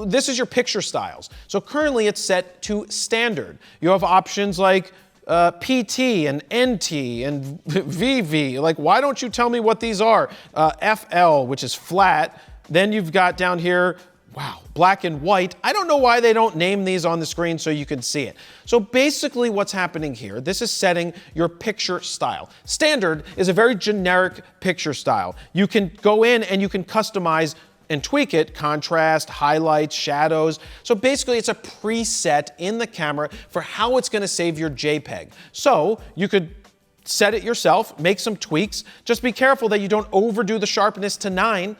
This is your picture styles. So currently it's set to standard. You have options like PT and NT and VV. Like, why don't you tell me what these are? FL, which is flat. Then you've got down here, wow, black and white. I don't know why they don't name these on the screen so you can see it. So basically what's happening here, this is setting your picture style. Standard is a very generic picture style. You can go in and you can customize and tweak it, contrast, highlights, shadows. So basically it's a preset in the camera for how it's gonna save your JPEG. So you could set it yourself, make some tweaks. Just be careful that you don't overdo the sharpness to 9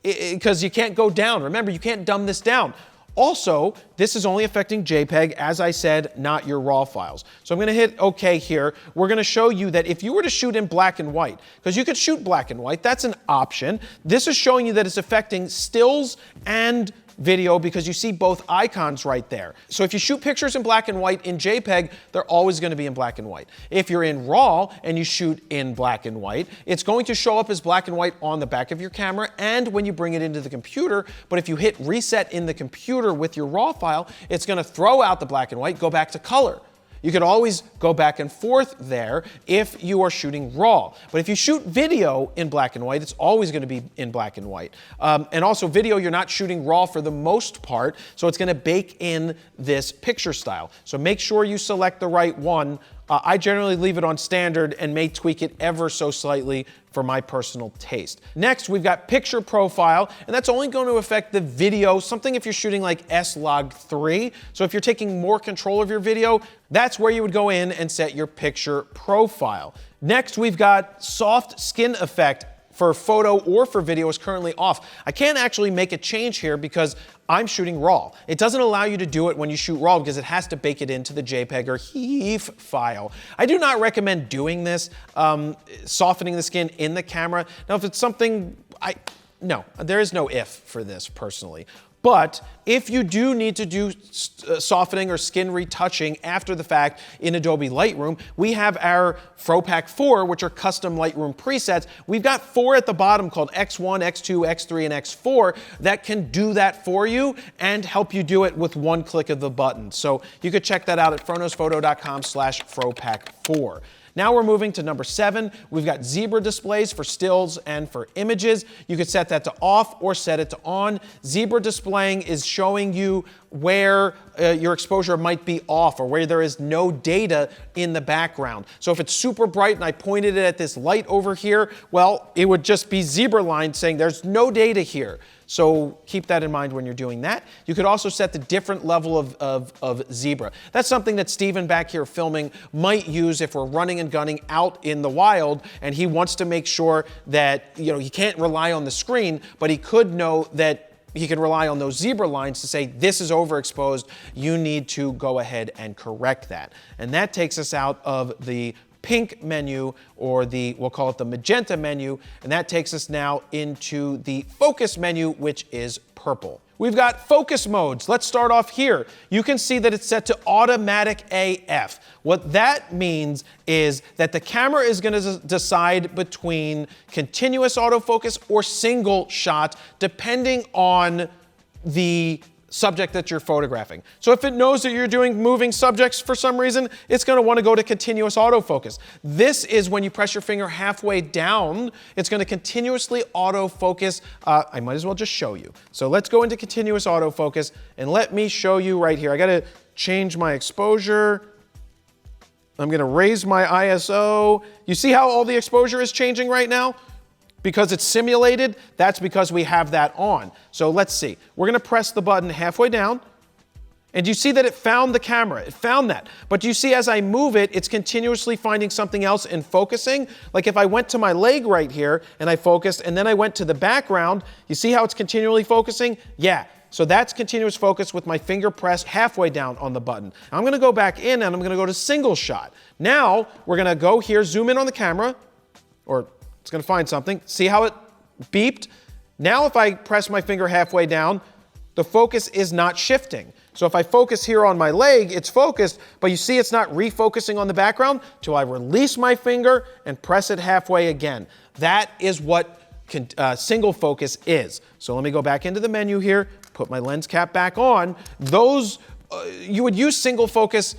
because you can't go down. Remember, you can't dumb this down. Also, this is only affecting JPEG, as I said, not your RAW files. So I'm gonna hit OK here. We're gonna show you that if you were to shoot in black and white, because you could shoot black and white, that's an option. This is showing you that it's affecting stills and video because you see both icons right there. So if you shoot pictures in black and white in JPEG, they're always going to be in black and white. If you're in RAW and you shoot in black and white, it's going to show up as black and white on the back of your camera and when you bring it into the computer. But if you hit reset in the computer with your RAW file, it's going to throw out the black and white, go back to color. You can always go back and forth there if you are shooting RAW. But if you shoot video in black and white, it's always going to be in black and white. And also video, you're not shooting RAW for the most part, so it's going to bake in this picture style. So make sure you select the right one. I generally leave it on standard and may tweak it ever so slightly for my personal taste. Next, we've got picture profile, and that's only going to affect the video, something if you're shooting like S-Log3. So if you're taking more control of your video, that's where you would go in and set your picture profile. Next, we've got soft skin effect for photo or for video is currently off. I can't actually make a change here because I'm shooting RAW. It doesn't allow you to do it when you shoot RAW because it has to bake it into the JPEG or HEIF file. I do not recommend doing this, softening the skin in the camera. Now, if it's something, no, there is no if for this personally. But if you do need to do softening or skin retouching after the fact in Adobe Lightroom, we have our FroPack 4, which are custom Lightroom presets. We've got 4 at the bottom called X1, X2, X3, and X4 that can do that for you and help you do it with one click of the button. So you could check that out at froknowsphoto.com/FroPack4. Now we're moving to number 7. We've got zebra displays for stills and for images. You could set that to off or set it to on. Zebra displaying is showing you where your exposure might be off or where there is no data in the background. So if it's super bright and I pointed it at this light over here, well, it would just be zebra line saying there's no data here. So keep that in mind when you're doing that. You could also set the different level of zebra. That's something that Steven back here filming might use if we're running and gunning out in the wild and he wants to make sure that, you know, he can't rely on the screen, but he could know that he can rely on those zebra lines to say, this is overexposed, you need to go ahead and correct that. And that takes us out of the pink menu, or we'll call it the magenta menu, and that takes us now into the focus menu, which is purple. We've got focus modes. Let's start off here. You can see that it's set to automatic AF. What that means is that the camera is going to decide between continuous autofocus or single shot, depending on the subject that you're photographing. So if it knows that you're doing moving subjects for some reason, it's going to want to go to continuous autofocus. This is when you press your finger halfway down, it's going to continuously autofocus. I might as well just show you. So let's go into continuous autofocus and let me show you right here. I got to change my exposure. I'm going to raise my ISO. You see how all the exposure is changing right now? Because it's simulated, that's because we have that on. So let's see. We're gonna press the button halfway down, and you see that it found the camera, it found that. But you see as I move it, it's continuously finding something else and focusing. Like if I went to my leg right here, and I focused, and then I went to the background, you see how it's continually focusing? Yeah, so that's continuous focus with my finger pressed halfway down on the button. I'm gonna go back in, and I'm gonna go to single shot. Now, we're gonna go here, zoom in on the camera, or it's going to find something. See how it beeped? Now if I press my finger halfway down, the focus is not shifting. So if I focus here on my leg, it's focused, but you see it's not refocusing on the background till I release my finger and press it halfway again. That is what single focus is. So let me go back into the menu here, put my lens cap back on. You would use single focus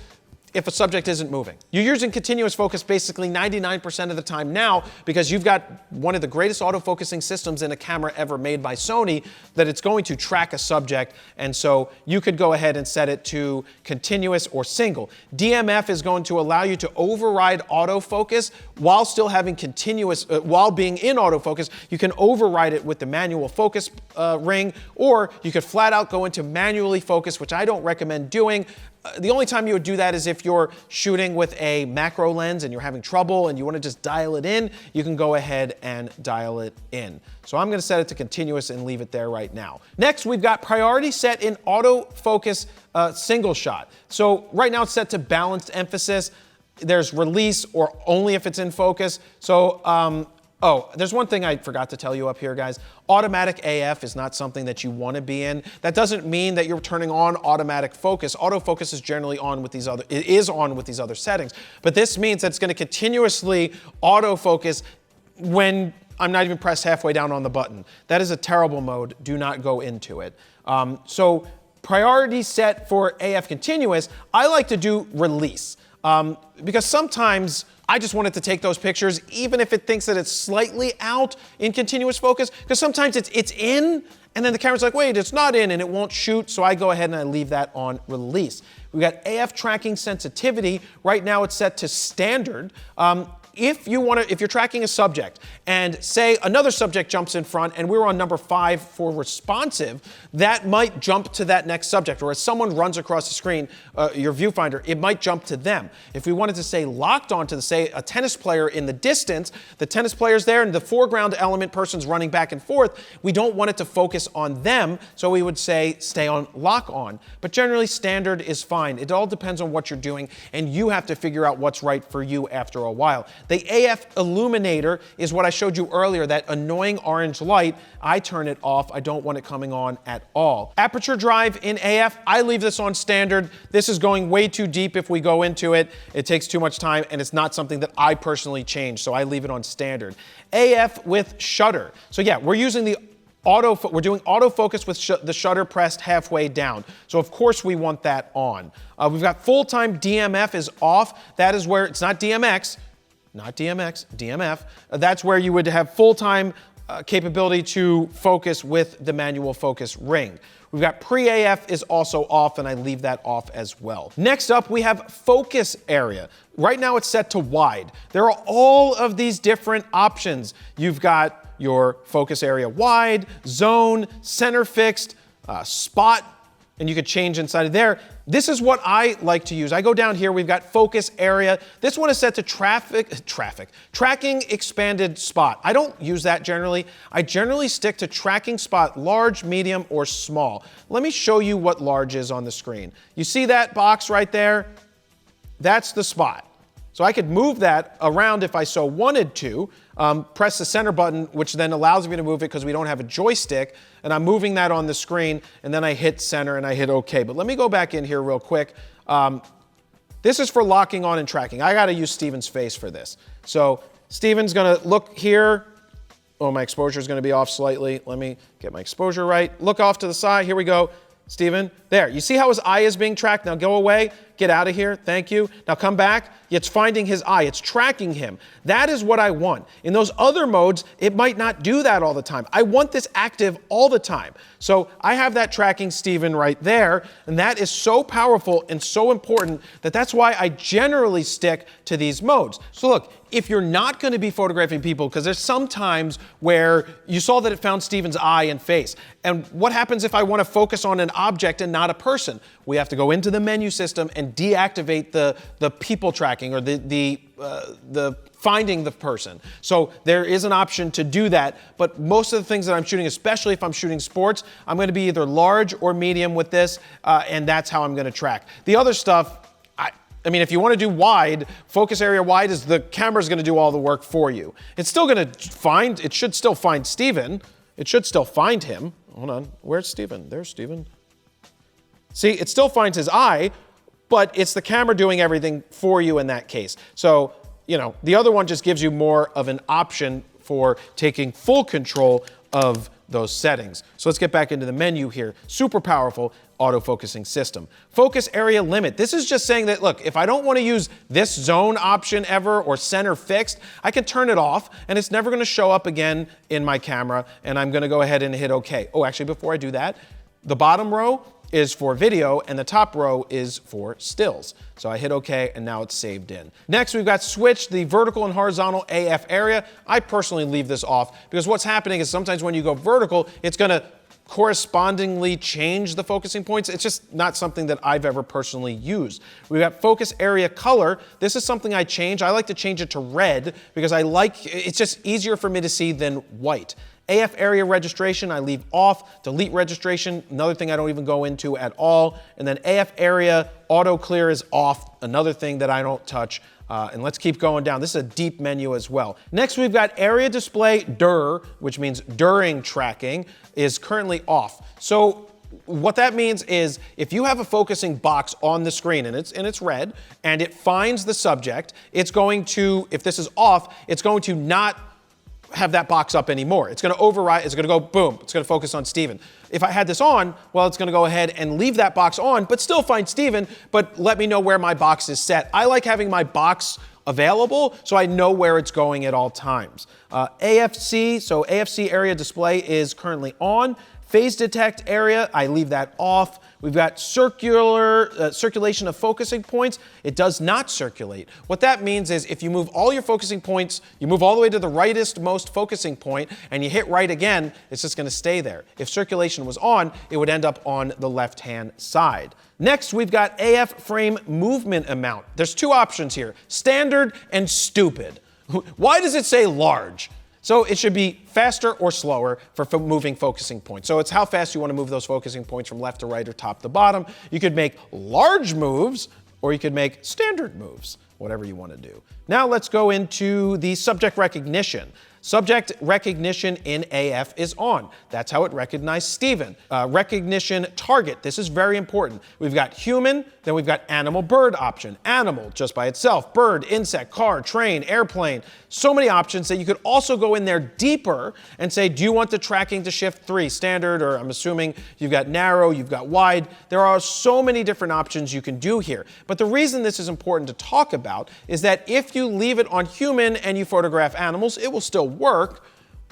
if a subject isn't moving. You're using continuous focus basically 99% of the time now because you've got one of the greatest autofocusing systems in a camera ever made by Sony that it's going to track a subject, and so you could go ahead and set it to continuous or single. DMF is going to allow you to override autofocus while still having continuous, while being in autofocus. You can override it with the manual focus ring, or you could flat out go into manually focus, which I don't recommend doing. The only time you would do that is if you're shooting with a macro lens and you're having trouble and you want to just dial it in, you can go ahead and dial it in. So I'm going to set it to continuous and leave it there right now. Next, we've got priority set in autofocus single shot. So right now it's set to balanced emphasis. There's release or only if it's in focus. So Oh, there's one thing I forgot to tell you up here, guys. Automatic AF is not something that you want to be in. That doesn't mean that you're turning on automatic focus. Autofocus is generally on with these other settings, but this means that it's going to continuously autofocus when I'm not even pressed halfway down on the button. That is a terrible mode. Do not go into it. So priority set for AF continuous, I like to do release. Because sometimes I just want it to take those pictures, even if it thinks that it's slightly out in continuous focus, because sometimes it's in, and then the camera's like, wait, it's not in, and it won't shoot, so I go ahead and I leave that on release. We've got AF tracking sensitivity. Right now it's set to standard. If you're tracking a subject and say another subject jumps in front and we're on number 5 for responsive, that might jump to that next subject. Or as someone runs across the screen, your viewfinder, it might jump to them. If we wanted to say locked onto, say, a tennis player in the distance, the tennis player's there and the foreground element person's running back and forth, we don't want it to focus on them, so we would say stay on lock on. But generally standard is fine. It all depends on what you're doing, and you have to figure out what's right for you after a while. The AF illuminator is what I showed you earlier, that annoying orange light. I turn it off. I don't want it coming on at all. Aperture drive in AF, I leave this on standard. This is going way too deep if we go into it. It takes too much time, and it's not something that I personally change, so I leave it on standard. AF with shutter. So yeah, we're using the we're doing autofocus with the shutter pressed halfway down. So of course we want that on. We've got full-time DMF is off. That is where it's not DMX, not DMX, DMF. That's where you would have full-time capability to focus with the manual focus ring. We've got pre-AF is also off, and I leave that off as well. Next up, we have focus area. Right now it's set to wide. There are all of these different options. You've got your focus area wide, zone, center fixed, spot, and you could change inside of there. This is what I like to use. I go down here, we've got focus area. This one is set to tracking expanded spot. I don't use that generally. I generally stick to tracking spot large, medium, or small. Let me show you what large is on the screen. You see that box right there? That's the spot. So I could move that around if I so wanted to, press the center button, which then allows me to move it because we don't have a joystick, and I'm moving that on the screen, and then I hit center and I hit OK. But let me go back in here real quick. This is for locking on and tracking. I gotta use Steven's face for this. So Steven's gonna look here. Oh, my exposure is gonna be off slightly. Let me get my exposure right. Look off to the side, here we go. Steven, there, you see how his eye is being tracked? Now go away, get out of here, thank you. Now come back, it's finding his eye, it's tracking him. That is what I want. In those other modes, it might not do that all the time. I want this active all the time. So I have that tracking Steven right there, and that is so powerful and so important that that's why I generally stick to these modes. So look, if you're not gonna be photographing people, because there's some times where you saw that it found Steven's eye and face, and what happens if I wanna focus on an object and not a person? We have to go into the menu system and deactivate the people tracking or the finding the person. So there is an option to do that, but most of the things that I'm shooting, especially if I'm shooting sports, I'm gonna be either large or medium with this, and that's how I'm gonna track. The other stuff, I mean, if you want to do wide, focus area wide is the camera's going to do all the work for you. It's still going to find, it should still find Steven. It should still find him. Hold on, where's Steven? There's Steven. See, it still finds his eye, but it's the camera doing everything for you in that case. So, you know, the other one just gives you more of an option for taking full control of those settings. So let's get back into the menu here. Super powerful autofocusing system. Focus area limit. This is just saying that, look, if I don't want to use this zone option ever or center fixed, I can turn it off and it's never going to show up again in my camera, and I'm going to go ahead and hit OK. Oh, actually, before I do that, the bottom row is for video and the top row is for stills. So I hit OK and now it's saved in. Next, we've got switch the vertical and horizontal AF area. I personally leave this off because what's happening is sometimes when you go vertical, it's going to correspondingly change the focusing points. It's just not something that I've ever personally used. We've got focus area color. This is something I change. I like to change it to red because it's just easier for me to see than white. AF area registration, I leave off. Delete registration, another thing I don't even go into at all. And then AF area auto clear is off, another thing that I don't touch And let's keep going down. This is a deep menu as well. Next, we've got area display DUR, which means during tracking, is currently off. So what that means is if you have a focusing box on the screen and it's red and it finds the subject, it's going to, if this is off, it's going to not have that box up anymore. It's going to override, it's going to go boom, it's going to focus on Steven. If I had this on, well, it's going to go ahead and leave that box on, but still find Steven, but let me know where my box is set. I like having my box available so I know where it's going at all times. AFC, so AFC area display is currently on. Phase detect area, I leave that off. We've got circulation of focusing points. It does not circulate. What that means is if you move all your focusing points, you move all the way to the rightest most focusing point and you hit right again, it's just gonna stay there. If circulation was on, it would end up on the left-hand side. Next, we've got AF frame movement amount. There's two options here, standard and stupid. Why does it say large? So it should be faster or slower for moving focusing points. So it's how fast you want to move those focusing points from left to right or top to bottom. You could make large moves or you could make standard moves, whatever you want to do. Now let's go into the subject recognition. Subject recognition in AF is on. That's how it recognized Steven. Recognition target, this is very important. We've got human, then we've got animal bird option. Animal just by itself, bird, insect, car, train, airplane. So many options that you could also go in there deeper and say, do you want the tracking to shift 3, standard, or I'm assuming you've got narrow, you've got wide. There are so many different options you can do here. But the reason this is important to talk about is that if you leave it on human and you photograph animals, it will still work,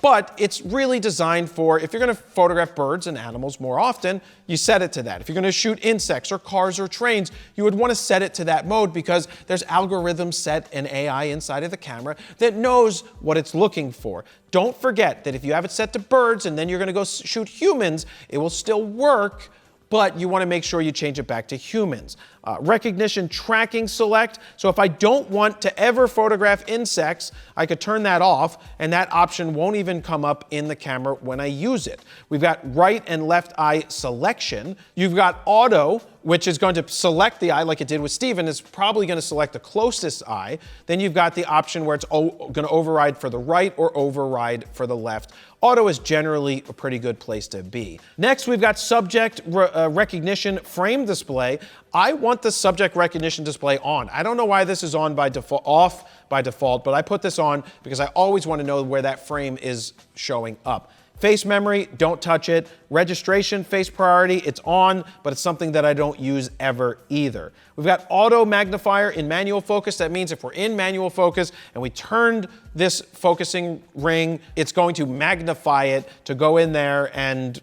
but it's really designed for, if you're going to photograph birds and animals more often, you set it to that. If you're going to shoot insects or cars or trains, you would want to set it to that mode because there's algorithms set in AI inside of the camera that knows what it's looking for. Don't forget that if you have it set to birds and then you're going to go shoot humans, it will still work, but you want to make sure you change it back to humans. Recognition tracking select. So if I don't want to ever photograph insects, I could turn that off and that option won't even come up in the camera when I use it. We've got right and left eye selection. You've got auto, which is going to select the eye like it did with Steven. It's probably going to select the closest eye. Then you've got the option where it's going to override for the right or override for the left. Auto is generally a pretty good place to be. Next, we've got subject recognition frame display. I want the subject recognition display on. I don't know why this is on by default, off by default, but I put this on because I always want to know where that frame is showing up. Face memory, don't touch it. Registration, face priority, it's on, but it's something that I don't use ever either. We've got auto magnifier in manual focus. That means if we're in manual focus and we turned this focusing ring, it's going to magnify it to go in there and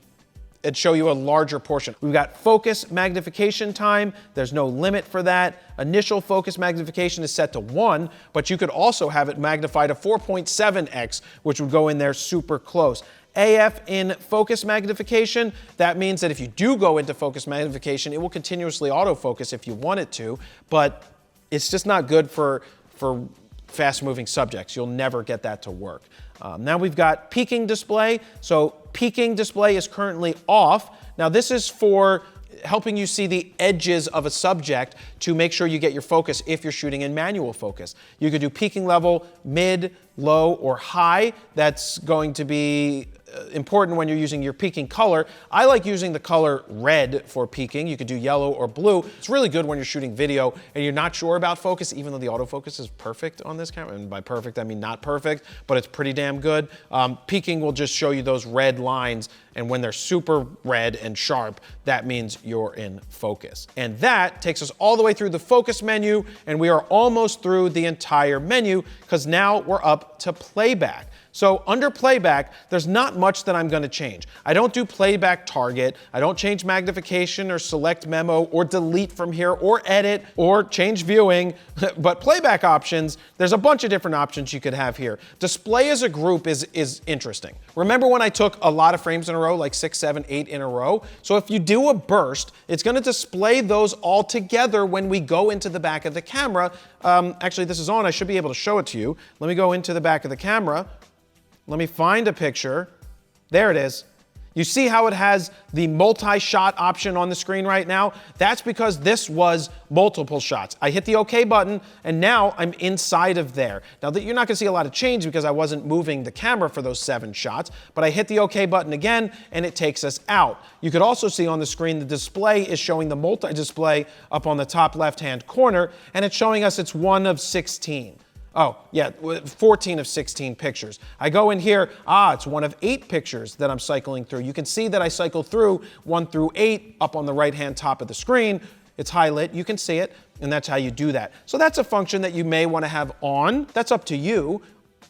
it'd show you a larger portion. We've got focus magnification time. There's no limit for that. Initial focus magnification is set to 1, but you could also have it magnified to 4.7x, which would go in there super close. AF in focus magnification, that means that if you do go into focus magnification, it will continuously autofocus if you want it to, but it's just not good for fast-moving subjects. You'll never get that to work. Now we've got peaking display. So peaking display is currently off. Now this is for helping you see the edges of a subject to make sure you get your focus if you're shooting in manual focus. You could do peaking level, mid, low, or high. That's going to be important when you're using your peaking color. I like using the color red for peaking. You could do yellow or blue. It's really good when you're shooting video and you're not sure about focus, even though the autofocus is perfect on this camera. And by perfect, I mean not perfect, but it's pretty damn good. Peaking will just show you those red lines, and when they're super red and sharp, that means you're in focus. And that takes us all the way through the focus menu, and we are almost through the entire menu because now we're up to playback. So under playback, there's not much that I'm going to change. I don't do playback target. I don't change magnification or select memo or delete from here or edit or change viewing. But playback options, there's a bunch of different options you could have here. Display as a group is interesting. Remember when I took a lot of frames in a row, like 6, 7, 8 in a row? So if you do a burst, it's going to display those all together when we go into the back of the camera. Actually, this is on. I should be able to show it to you. Let me go into the back of the camera. Let me find a picture. There it is. You see how it has the multi-shot option on the screen right now? That's because this was multiple shots. I hit the OK button, and now I'm inside of there. Now, you're not gonna see a lot of change because I wasn't moving the camera for those 7 shots, but I hit the OK button again, and it takes us out. You could also see on the screen the display is showing the multi-display up on the top left-hand corner, and it's showing us it's 1 of 16. Oh, yeah, 14 of 16 pictures. I go in here, it's 1 of 8 pictures that I'm cycling through. You can see that I cycle through 1 through 8 up on the right-hand top of the screen. It's highlit, you can see it, and that's how you do that. So that's a function that you may want to have on. That's up to you.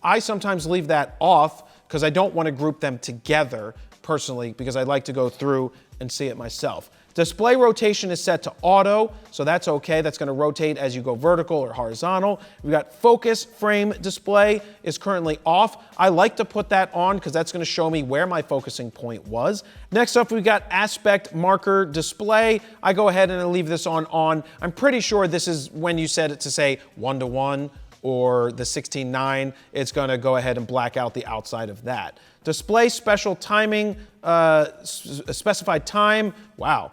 I sometimes leave that off because I don't want to group them together personally because I like to go through and see it myself. Display rotation is set to auto, so that's okay. That's going to rotate as you go vertical or horizontal. We've got focus frame display is currently off. I like to put that on because that's going to show me where my focusing point was. Next up, we've got aspect marker display. I go ahead and I leave this on. I'm pretty sure this is when you set it to say 1:1 or the 16:9, it's going to go ahead and black out the outside of that. Display special timing, specified time. Wow.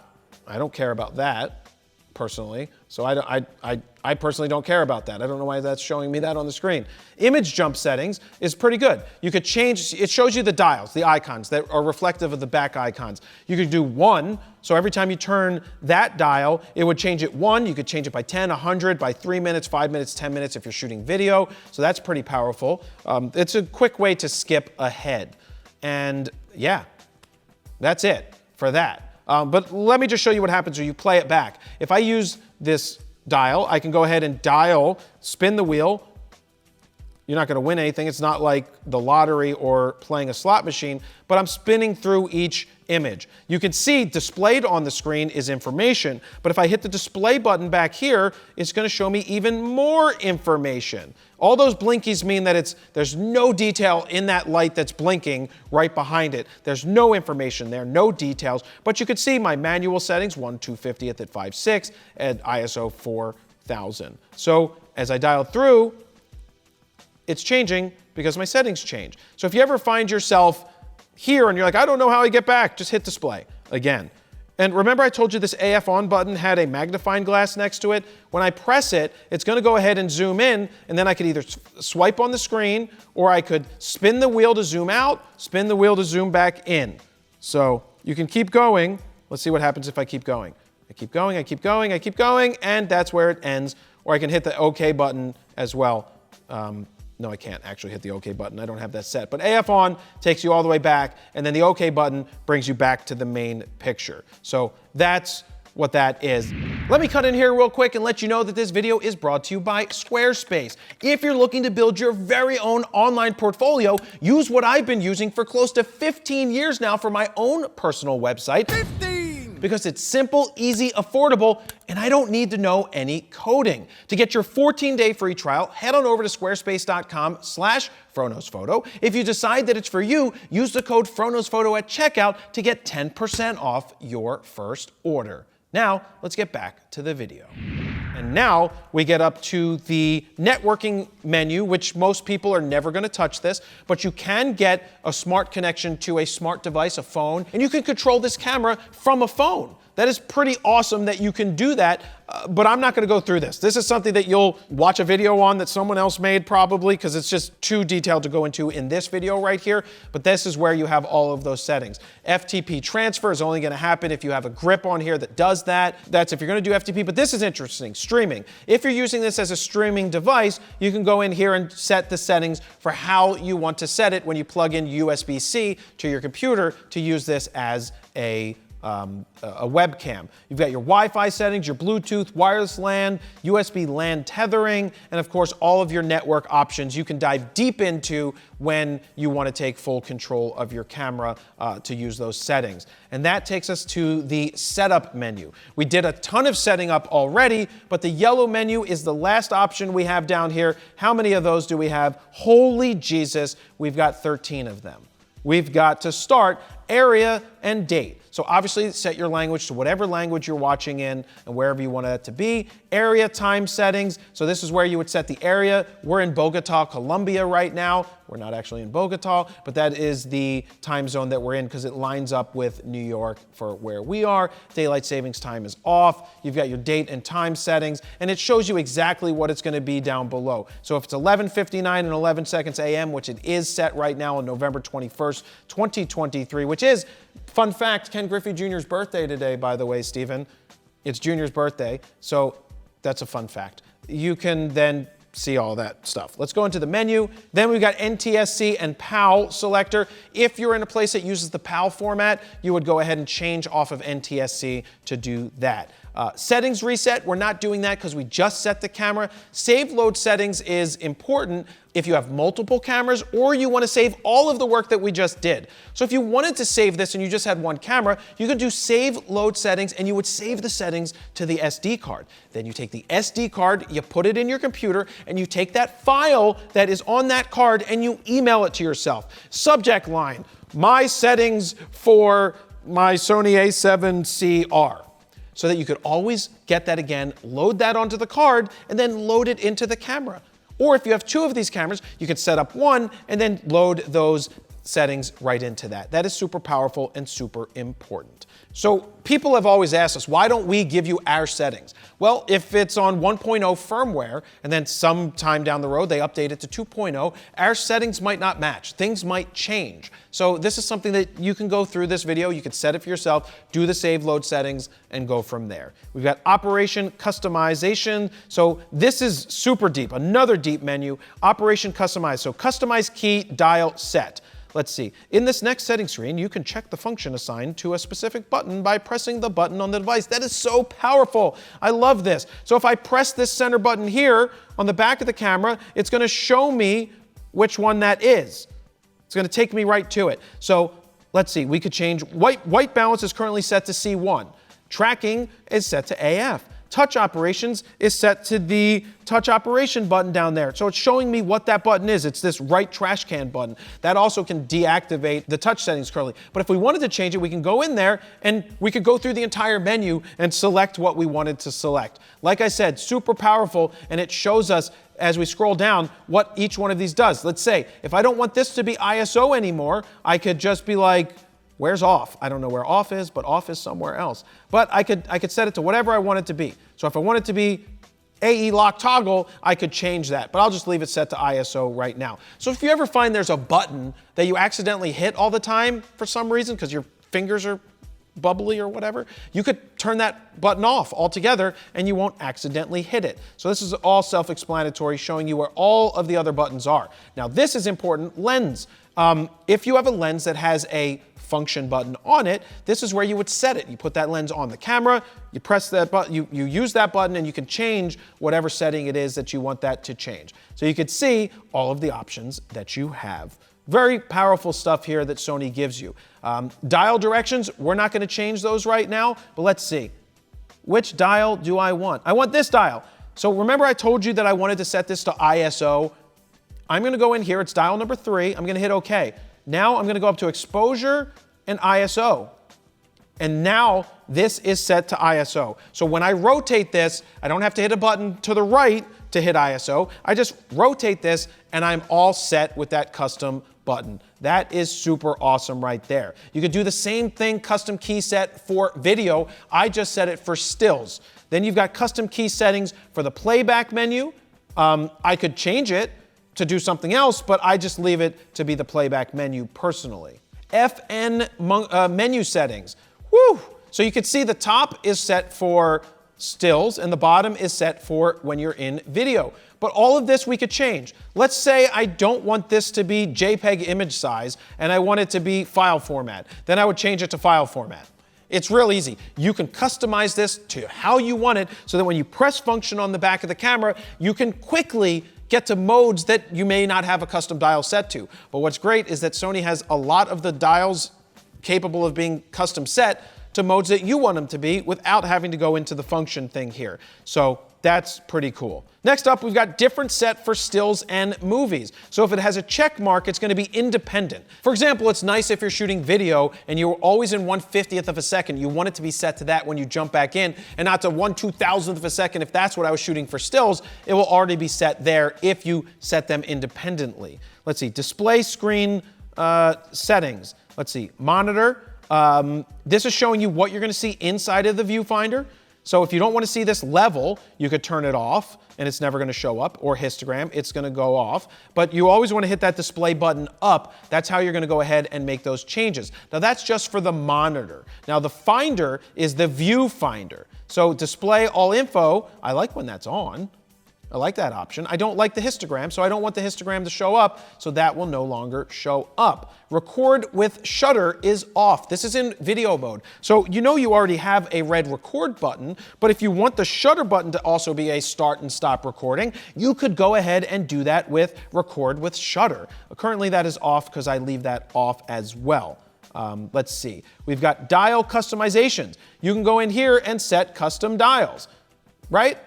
I don't care about that, personally. So I personally don't care about that. I don't know why that's showing me that on the screen. Image jump settings is pretty good. You could change, it shows you the dials, the icons that are reflective of the back icons. You could do 1, so every time you turn that dial, it would change it 1. You could change it by 10, 100, by 3 minutes, 5 minutes, 10 minutes if you're shooting video. So that's pretty powerful. It's a quick way to skip ahead. And yeah, that's it for that. But let me just show you what happens when you play it back. If I use this dial, I can go ahead and dial, spin the wheel. You're not gonna win anything. It's not like the lottery or playing a slot machine, but I'm spinning through each image. You can see displayed on the screen is information, but if I hit the display button back here, it's gonna show me even more information. All those blinkies mean that there's no detail in that light that's blinking right behind it. There's no information there, no details, but you can see my manual settings, 1/250th at 5.6 and ISO 4000. So as I dial through, it's changing because my settings change. So if you ever find yourself here and you're like, I don't know how I get back, just hit display again. And remember I told you this AF on button had a magnifying glass next to it? When I press it, it's gonna go ahead and zoom in, and then I could either swipe on the screen or I could spin the wheel to zoom out, spin the wheel to zoom back in. So you can keep going. Let's see what happens if I keep going. I keep going, I keep going, I keep going, and that's where it ends. Or I can hit the OK button as well. No, I can't actually hit the OK button. I don't have that set. But AF on takes you all the way back, and then the OK button brings you back to the main picture. So that's what that is. Let me cut in here real quick and let you know that this video is brought to you by Squarespace. If you're looking to build your very own online portfolio, use what I've been using for close to 15 years now for my own personal website. 15! Because it's simple, easy, affordable, and I don't need to know any coding. To get your 14-day free trial, head on over to squarespace.com/FronosPhoto. If you decide that it's for you, use the code FronosPhoto at checkout to get 10% off your first order. Now, let's get back to the video. And now we get up to the networking menu, which most people are never going to touch this, but you can get a smart connection to a smart device, a phone, and you can control this camera from a phone. That is pretty awesome that you can do that, but I'm not gonna go through this. This is something that you'll watch a video on that someone else made probably, because it's just too detailed to go into in this video right here, but this is where you have all of those settings. FTP transfer is only gonna happen if you have a grip on here that does that. That's if you're gonna do FTP, but this is interesting, streaming. If you're using this as a streaming device, you can go in here and set the settings for how you want to set it when you plug in USB-C to your computer to use this as a webcam. You've got your Wi-Fi settings, your Bluetooth, wireless LAN, USB LAN tethering, and of course all of your network options you can dive deep into when you want to take full control of your camera to use those settings. And that takes us to the setup menu. We did a ton of setting up already, but the yellow menu is the last option we have down here. How many of those do we have? Holy Jesus, we've got 13 of them. We've got to start area and date. So obviously set your language to whatever language you're watching in and wherever you want it to be. Area time settings. So this is where you would set the area. We're in Bogota, Colombia right now. We're not actually in Bogota, but that is the time zone that we're in because it lines up with New York for where we are. Daylight savings time is off. You've got your date and time settings, and it shows you exactly what it's going to be down below. So if it's 11:59 and 11 seconds a.m., which it is set right now on November 21st, 2023, which is, fun fact, Ken Griffey Jr.'s birthday today, by the way, Stephen. It's Junior's birthday, so that's a fun fact. You can then see all that stuff. Let's go into the menu. Then we've got NTSC and PAL selector. If you're in a place that uses the PAL format, you would go ahead and change off of NTSC to do that. Settings reset, we're not doing that because we just set the camera. Save load settings is important if you have multiple cameras or you want to save all of the work that we just did. So if you wanted to save this and you just had one camera, you could do save load settings and you would save the settings to the SD card. Then you take the SD card, you put it in your computer, and you take that file that is on that card and you email it to yourself. Subject line, my settings for my Sony a7CR. So that you could always get that again, load that onto the card, and then load it into the camera. Or if you have two of these cameras, you could set up one and then load those settings right into that. That is super powerful and super important. So people have always asked us, why don't we give you our settings? Well, if it's on 1.0 firmware and then sometime down the road they update it to 2.0, our settings might not match. Things might change. So this is something that you can go through this video. You can set it for yourself, do the save load settings, and go from there. We've got operation customization. So this is super deep, another deep menu. Operation customize. So customize key dial set. Let's see. In this next setting screen, you can check the function assigned to a specific button by pressing the button on the device. That is so powerful. I love this. So if I press this center button here on the back of the camera, it's going to show me which one that is. It's going to take me right to it. So let's see. We could change. White balance is currently set to C1. Tracking is set to AF. Touch operations is set to the touch operation button down there. So it's showing me what that button is. It's this right trash can button. That also can deactivate the touch settings currently. But if we wanted to change it, we can go in there and we could go through the entire menu and select what we wanted to select. Like I said, super powerful, and it shows us as we scroll down what each one of these does. Let's say, if I don't want this to be ISO anymore, I could just be like, where's off? I don't know where off is, but off is somewhere else. But I could set it to whatever I want it to be. So if I want it to be AE lock toggle, I could change that, but I'll just leave it set to ISO right now. So if you ever find there's a button that you accidentally hit all the time for some reason, because your fingers are bubbly or whatever, you could turn that button off altogether and you won't accidentally hit it. So this is all self-explanatory, showing you where all of the other buttons are. Now this is important, lens. If you have a lens that has a function button on it, this is where you would set it. You put that lens on the camera, you press that button, you use that button, and you can change whatever setting it is that you want that to change. So you could see all of the options that you have. Very powerful stuff here that Sony gives you. Dial directions, we're not going to change those right now, but let's see. Which dial do I want? I want this dial. So remember I told you that I wanted to set this to ISO. I'm going to go in here, it's dial number 3, I'm going to hit OK. Now I'm going to go up to exposure and ISO. And now this is set to ISO. So when I rotate this, I don't have to hit a button to the right to hit ISO. I just rotate this and I'm all set with that custom button. That is super awesome right there. You could do the same thing, custom key set for video. I just set it for stills. Then you've got custom key settings for the playback menu. I could change it to do something else, but I just leave it to be the playback menu personally. FN menu settings. Woo! So you can see the top is set for stills and the bottom is set for when you're in video. But all of this we could change. Let's say I don't want this to be JPEG image size and I want it to be file format. Then I would change it to file format. It's real easy. You can customize this to how you want it so that when you press function on the back of the camera, you can quickly get to modes that you may not have a custom dial set to. But what's great is that Sony has a lot of the dials capable of being custom set to modes that you want them to be without having to go into the function thing here. So that's pretty cool. Next up, we've got different set for stills and movies. So if it has a check mark, it's going to be independent. For example, it's nice if you're shooting video and you're always in 1/50th of a second. You want it to be set to that when you jump back in, and not to 1/2000th of a second. If that's what I was shooting for stills, it will already be set there if you set them independently. Let's see, display screen settings. Let's see, monitor. This is showing you what you're going to see inside of the viewfinder. So if you don't want to see this level, you could turn it off and it's never going to show up, or histogram, it's going to go off. But you always want to hit that display button up. That's how you're going to go ahead and make those changes. Now that's just for the monitor. Now the finder is the viewfinder. So display all info, I like when that's on. I like that option. I don't like the histogram, so I don't want the histogram to show up, so that will no longer show up. Record with shutter is off. This is in video mode. So you know you already have a red record button, but if you want the shutter button to also be a start and stop recording, you could go ahead and do that with record with shutter. Currently that is off because I leave that off as well. Let's see. We've got dial customizations. You can go in here and set custom dials, right?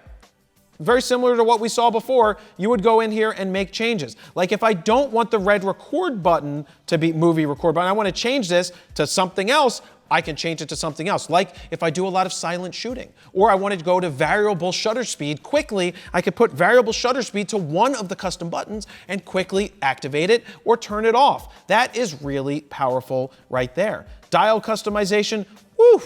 Very similar to what we saw before, you would go in here and make changes. Like if I don't want the red record button to be movie record button, I want to change this to something else, I can change it to something else. Like if I do a lot of silent shooting, or I wanted to go to variable shutter speed quickly, I could put variable shutter speed to one of the custom buttons and quickly activate it or turn it off. That is really powerful right there. Dial customization, woo!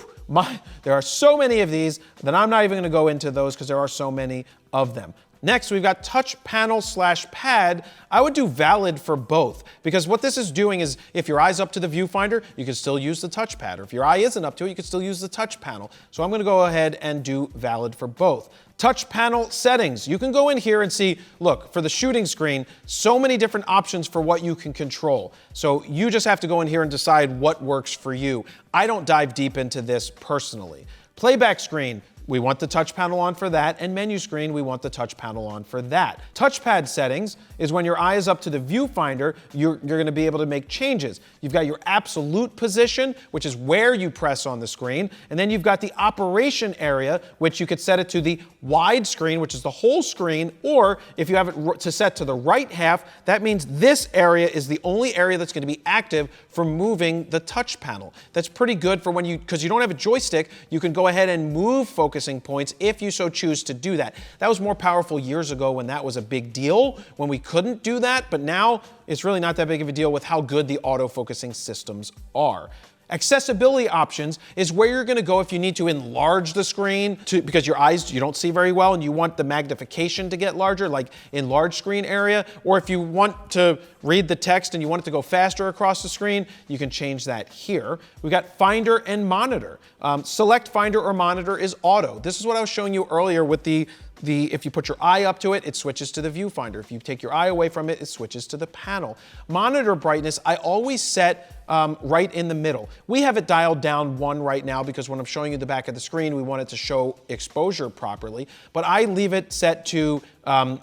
There are so many of these that I'm not even going to go into those because there are so many of them. Next, we've got touch panel / pad. I would do valid for both, because what this is doing is if your eye's up to the viewfinder, you can still use the touchpad, or if your eye isn't up to it, you can still use the touch panel. So I'm going to go ahead and do valid for both. Touch panel settings. You can go in here and see, look, for the shooting screen, so many different options for what you can control. So you just have to go in here and decide what works for you. I don't dive deep into this personally. Playback screen, we want the touch panel on for that, and menu screen, we want the touch panel on for that. Touchpad settings is when your eye is up to the viewfinder, you're gonna be able to make changes. You've got your absolute position, which is where you press on the screen, and then you've got the operation area, which you could set it to the wide screen, which is the whole screen, or if you have it to set to the right half, that means this area is the only area that's gonna be active for moving the touch panel. That's pretty good for when because you don't have a joystick, you can go ahead and move focusing points if you so choose to do that. That was more powerful years ago when that was a big deal, when we couldn't do that, but now it's really not that big of a deal with how good the autofocusing systems are. Accessibility options is where you're going to go if you need to enlarge the screen because your eyes, you don't see very well and you want the magnification to get larger, like in large screen area, or if you want to read the text and you want it to go faster across the screen, you can change that here. We've got Finder and Monitor. Select Finder or Monitor is auto. This is what I was showing you earlier with if you put your eye up to it, it switches to the viewfinder. If you take your eye away from it, it switches to the panel. Monitor brightness, I always set right in the middle. We have it dialed down 1 right now because when I'm showing you the back of the screen, we want it to show exposure properly, but I leave it set to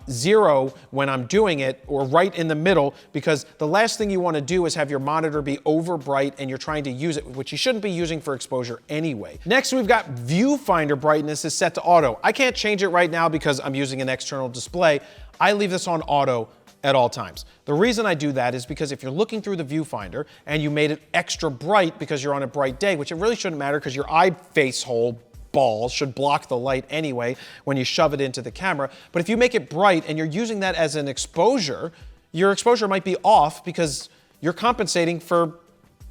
0 when I'm doing it, or right in the middle, because the last thing you want to do is have your monitor be over bright and you're trying to use it, which you shouldn't be using for exposure anyway. Next, we've got viewfinder brightness is set to auto. I can't change it right now because I'm using an external display. I leave this on auto at all times. The reason I do that is because if you're looking through the viewfinder and you made it extra bright because you're on a bright day, which it really shouldn't matter because your eye face hole ball should block the light anyway when you shove it into the camera. But if you make it bright and you're using that as an exposure, your exposure might be off because you're compensating for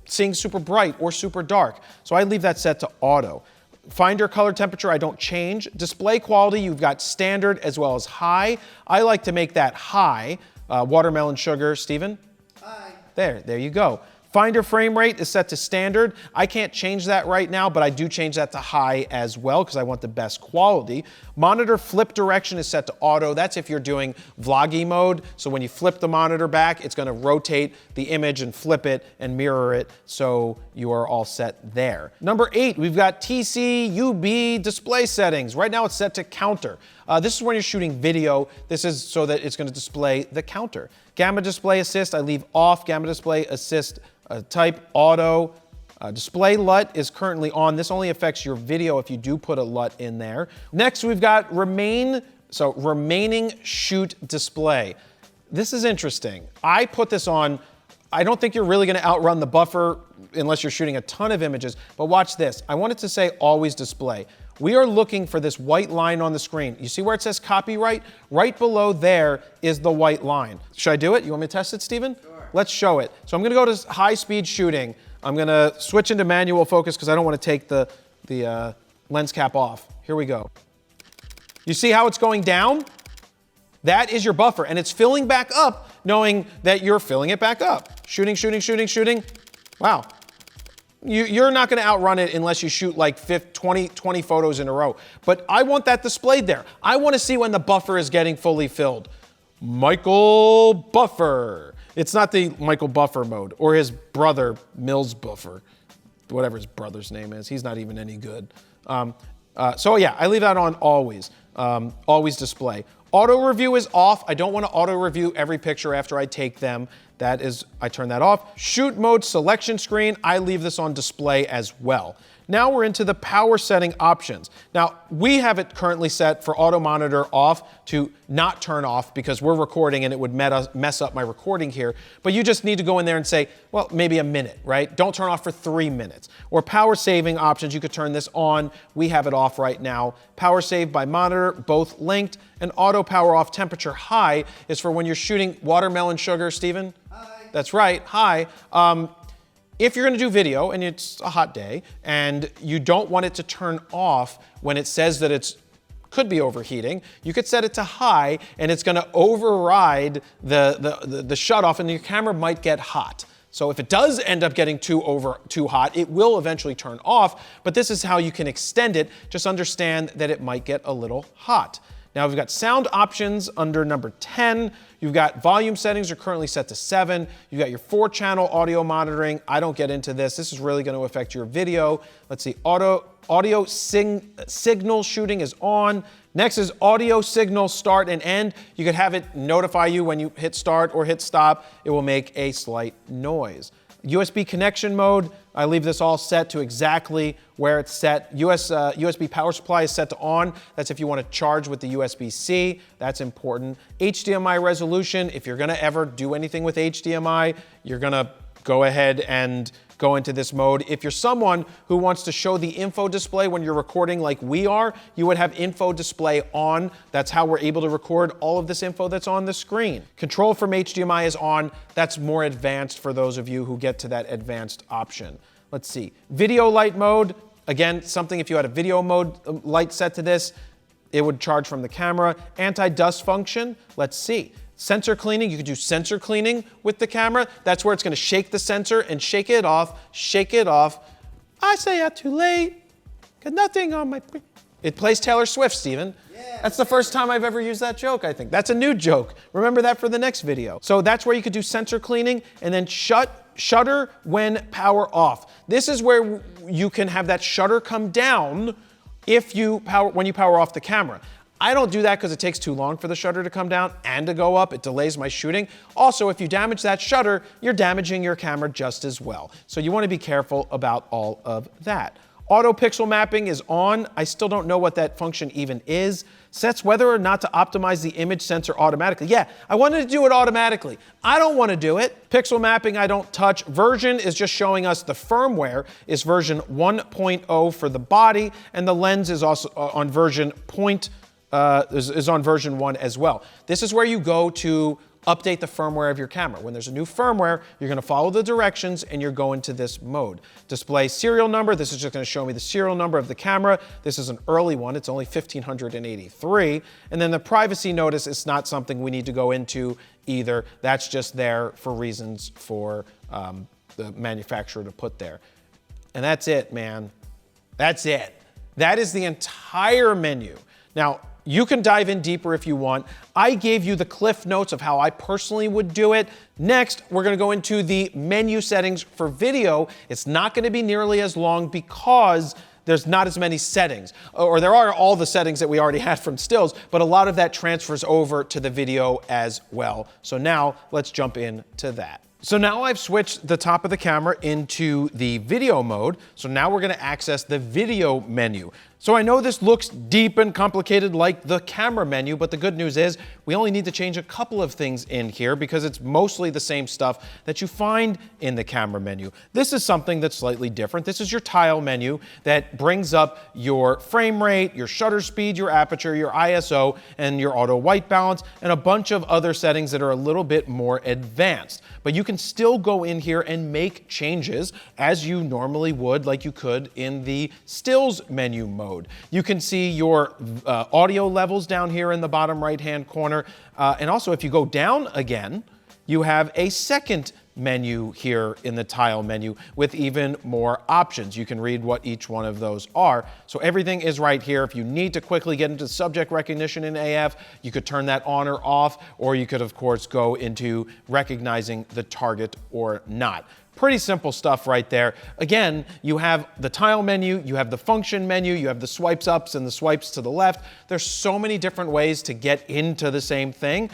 seeing super bright or super dark. So I leave that set to auto. Finder color temperature, I don't change. Display quality, you've got standard as well as high. I like to make that high. Watermelon sugar, Steven? Hi. There you go. Finder frame rate is set to standard. I can't change that right now, but I do change that to high as well because I want the best quality. Monitor flip direction is set to auto. That's if you're doing vloggy mode. So when you flip the monitor back, it's going to rotate the image and flip it and mirror it, so you are all set there. Number 8, we've got TCUB display settings. Right now it's set to counter. This is when you're shooting video. This is so that it's going to display the counter. Gamma display assist, I leave off. Gamma display assist type auto. Display LUT is currently on. This only affects your video if you do put a LUT in there. Next, we've got remaining shoot display. This is interesting. I put this on. I don't think you're really gonna outrun the buffer unless you're shooting a ton of images, but watch this. I want it to say always display. We are looking for this white line on the screen. You see where it says copyright? Right below there is the white line. Should I do it? You want me to test it, Steven? Sure. Let's show it. So I'm gonna go to high speed shooting. I'm gonna switch into manual focus because I don't want to take the lens cap off. Here we go. You see how it's going down? That is your buffer, and it's filling back up knowing that you're filling it back up. Shooting, shooting, shooting, shooting. Wow. You're not gonna outrun it unless you shoot like 20 photos in a row. But I want that displayed there. I wanna see when the buffer is getting fully filled. Michael Buffer. It's not the Michael Buffer mode, or his brother, Mills Buffer, whatever his brother's name is. He's not even any good. So yeah, I leave that on always. Always display. Auto review is off. I don't want to auto review every picture after I take them. I turn that off. Shoot mode selection screen, I leave this on display as well. Now we're into the power setting options. Now, we have it currently set for auto monitor off to not turn off because we're recording and it would mess up my recording here. But you just need to go in there and say, well, maybe a minute, right? Don't turn off for 3 minutes. Or power saving options, you could turn this on. We have it off right now. Power save by monitor, both linked. And auto power off temperature high is for when you're shooting watermelon sugar, Steven? Hi. That's right, hi. If you're gonna do video and it's a hot day and you don't want it to turn off when it says that it could be overheating, you could set it to high and it's gonna override the shut off and your camera might get hot. So if it does end up getting too hot, it will eventually turn off, but this is how you can extend it. Just understand that it might get a little hot. Now we've got sound options under number 10. You've got volume settings are currently set to 7. You've got your 4-channel audio monitoring. I don't get into this. This is really going to affect your video. Let's see, audio signal shooting is on. Next is audio signal start and end. You could have it notify you when you hit start or hit stop. It will make a slight noise. USB connection mode, I leave this all set to exactly where it's set. USB power supply is set to on. That's if you want to charge with the USB-C. That's important. HDMI resolution, if you're going to ever do anything with HDMI, you're going to go ahead and go into this mode. If you're someone who wants to show the info display when you're recording like we are, you would have info display on. That's how we're able to record all of this info that's on the screen. Control from HDMI is on. That's more advanced for those of you who get to that advanced option. Let's see. Video light mode, again, something if you had a video mode light set to this, it would charge from the camera. Anti-dust function, let's see. Sensor cleaning, you could do sensor cleaning with the camera. That's where it's gonna shake the sensor and shake it off, shake it off. I say I'm too late, got nothing on my... It plays Taylor Swift, Steven. Yeah. That's the first time I've ever used that joke, I think. That's a new joke. Remember that for the next video. So that's where you could do sensor cleaning and then shutter when power off. This is where you can have that shutter come down when you power off the camera. I don't do that because it takes too long for the shutter to come down and to go up. It delays my shooting. Also, if you damage that shutter, you're damaging your camera just as well. So you want to be careful about all of that. Auto pixel mapping is on. I still don't know what that function even is. Sets whether or not to optimize the image sensor automatically. Yeah, I wanted to do it automatically. I don't want to do it. Pixel mapping, I don't touch. Version is just showing us the firmware is version 1.0 for the body, and the lens is also on version is on version 1 as well. This is where you go to update the firmware of your camera. When there's a new firmware, you're gonna follow the directions and you're going to this mode. Display serial number, this is just gonna show me the serial number of the camera. This is an early one, it's only 1583. And then the privacy notice is not something we need to go into either. That's just there for reasons for the manufacturer to put there. And that's it, man. That's it. That is the entire menu. Now, you can dive in deeper if you want. I gave you the cliff notes of how I personally would do it. Next, we're gonna go into the menu settings for video. It's not gonna be nearly as long because there's not as many settings. Or there are all the settings that we already had from stills, but a lot of that transfers over to the video as well. So now, let's jump into that. So now I've switched the top of the camera into the video mode. So now we're gonna access the video menu. So I know this looks deep and complicated like the camera menu, but the good news is we only need to change a couple of things in here because it's mostly the same stuff that you find in the camera menu. This is something that's slightly different. This is your tile menu that brings up your frame rate, your shutter speed, your aperture, your ISO, and your auto white balance, and a bunch of other settings that are a little bit more advanced. But you can still go in here and make changes as you normally would, like you could in the stills menu mode. You can see your audio levels down here in the bottom right-hand corner. And also, if you go down again, you have a second menu here in the tile menu with even more options. You can read what each one of those are. So everything is right here. If you need to quickly get into subject recognition in AF, you could turn that on or off, or you could, of course, go into recognizing the target or not. Pretty simple stuff right there. Again, you have the tile menu, you have the function menu, you have the swipes ups and the swipes to the left. There's so many different ways to get into the same thing,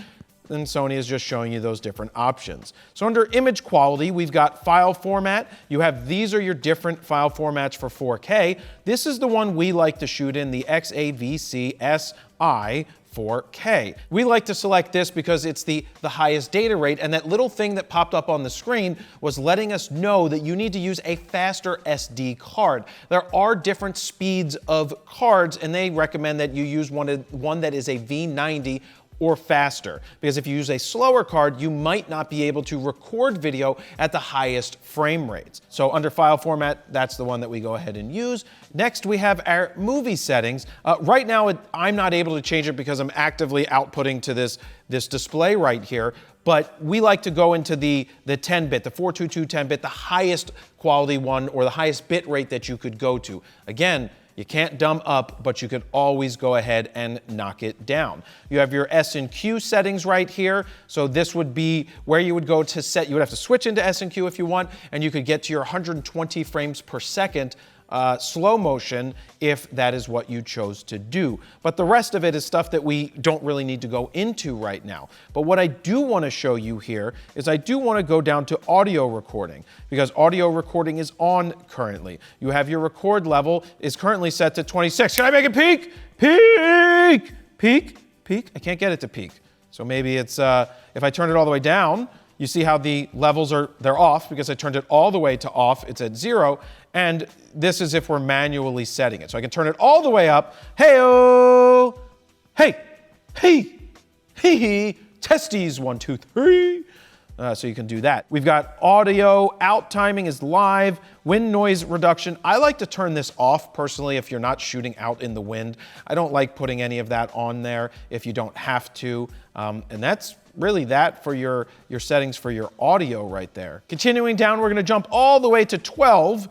and Sony is just showing you those different options. So under image quality, we've got file format. You have, these are your different file formats for 4K. This is the one we like to shoot in, the a7R 4K. We like to select this because it's the highest data rate, and that little thing that popped up on the screen was letting us know that you need to use a faster SD card. There are different speeds of cards, and they recommend that you use one that is a V90 or faster, because if you use a slower card, you might not be able to record video at the highest frame rates. So under file format, that's the one that we go ahead and use. Next, we have our movie settings. Right now, I'm not able to change it because I'm actively outputting to this display right here, but we like to go into the 10-bit, the 422 10-bit, the highest quality one, or the highest bit rate that you could go to. Again, you can't dumb up, but you could always go ahead and knock it down. You have your S&Q settings right here. So this would be where you would go to set, you would have to switch into S&Q if you want, and you could get to your 120 frames per second slow motion if that is what you chose to do. But the rest of it is stuff that we don't really need to go into right now. But what I do want to show you here is I do want to go down to audio recording, because audio recording is on currently. You have your record level is currently set to 26. Can I make it peak? Peak! Peak? Peak? I can't get it to peak. So maybe it's, if I turn it all the way down, you see how the levels they're off because I turned it all the way to off. It's at 0. And this is if we're manually setting it. So I can turn it all the way up. Hey-oh! Hey! Hey! Hey! Testes, 1, 2, 3. So you can do that. We've got audio, out timing is live, wind noise reduction. I like to turn this off personally if you're not shooting out in the wind. I don't like putting any of that on there if you don't have to. And that's really that for your settings for your audio right there. Continuing down, we're gonna jump all the way to 12.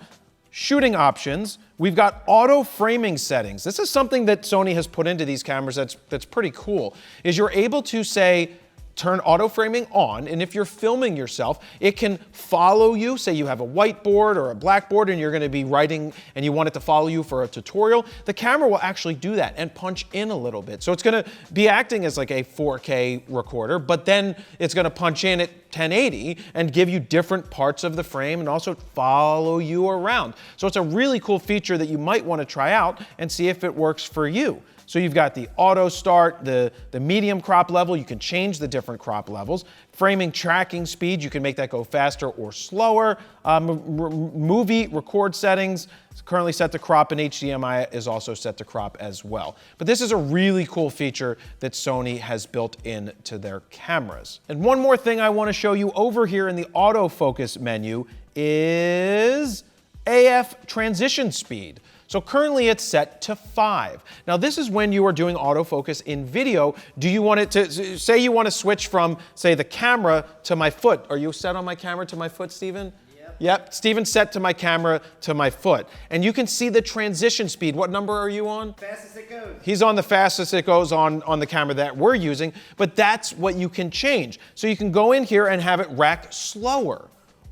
Shooting options, we've got auto framing settings. This is something that Sony has put into these cameras that's pretty cool, is you're able to say, turn auto framing on, and if you're filming yourself, it can follow you. Say you have a whiteboard or a blackboard and you're gonna be writing and you want it to follow you for a tutorial, the camera will actually do that and punch in a little bit. So it's gonna be acting as like a 4K recorder, but then it's gonna punch in at 1080 and give you different parts of the frame and also follow you around. So it's a really cool feature that you might wanna try out and see if it works for you. So you've got the auto start, the medium crop level, you can change the different crop levels. Framing tracking speed, you can make that go faster or slower. Movie record settings, it's currently set to crop, and HDMI is also set to crop as well. But this is a really cool feature that Sony has built into their cameras. And one more thing I want to show you over here in the autofocus menu is AF transition speed. So currently it's set to 5. Now this is when you are doing autofocus in video. Do you want it to, say you want to switch from, say, the camera to my foot. Are you set on my camera to my foot, Steven? Yep, Steven's set to my camera to my foot. And you can see the transition speed. What number are you on? Fastest it goes. He's on the fastest it goes on the camera that we're using, but that's what you can change. So you can go in here and have it rack slower,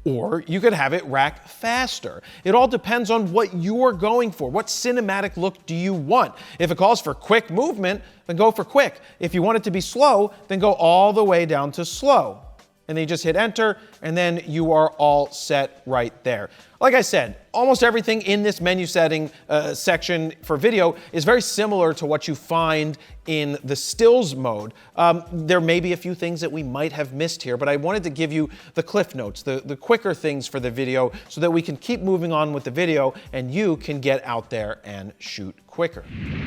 or you could have it rack faster. It all depends on what you're going for. What cinematic look do you want? If it calls for quick movement, then go for quick. If you want it to be slow, then go all the way down to slow. and then you just hit enter, and then you are all set right there. Like I said, almost everything in this menu setting section for video is very similar to what you find in the stills mode. There may be a few things that we might have missed here, but I wanted to give you the cliff notes, the quicker things for the video, so that we can keep moving on with the video and you can get out there and shoot quicker.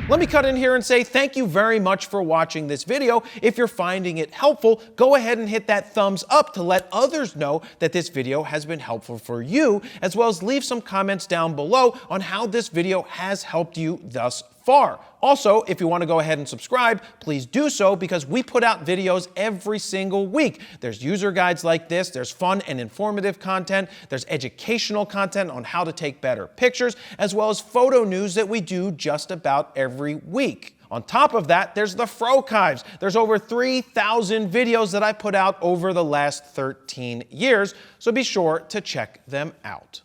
Let me cut in here and say thank you very much for watching this video. If you're finding it helpful, go ahead and hit that thumbs up to let others know that this video has been helpful for you, as well as leave some comments down below on how this video has helped you thus far. Also, if you want to go ahead and subscribe, please do so, because we put out videos every single week. There's user guides like this, there's fun and informative content, there's educational content on how to take better pictures, as well as photo news that we do just about every week. On top of that, there's the FroChives. There's over 3,000 videos that I put out over the last 13 years, so be sure to check them out.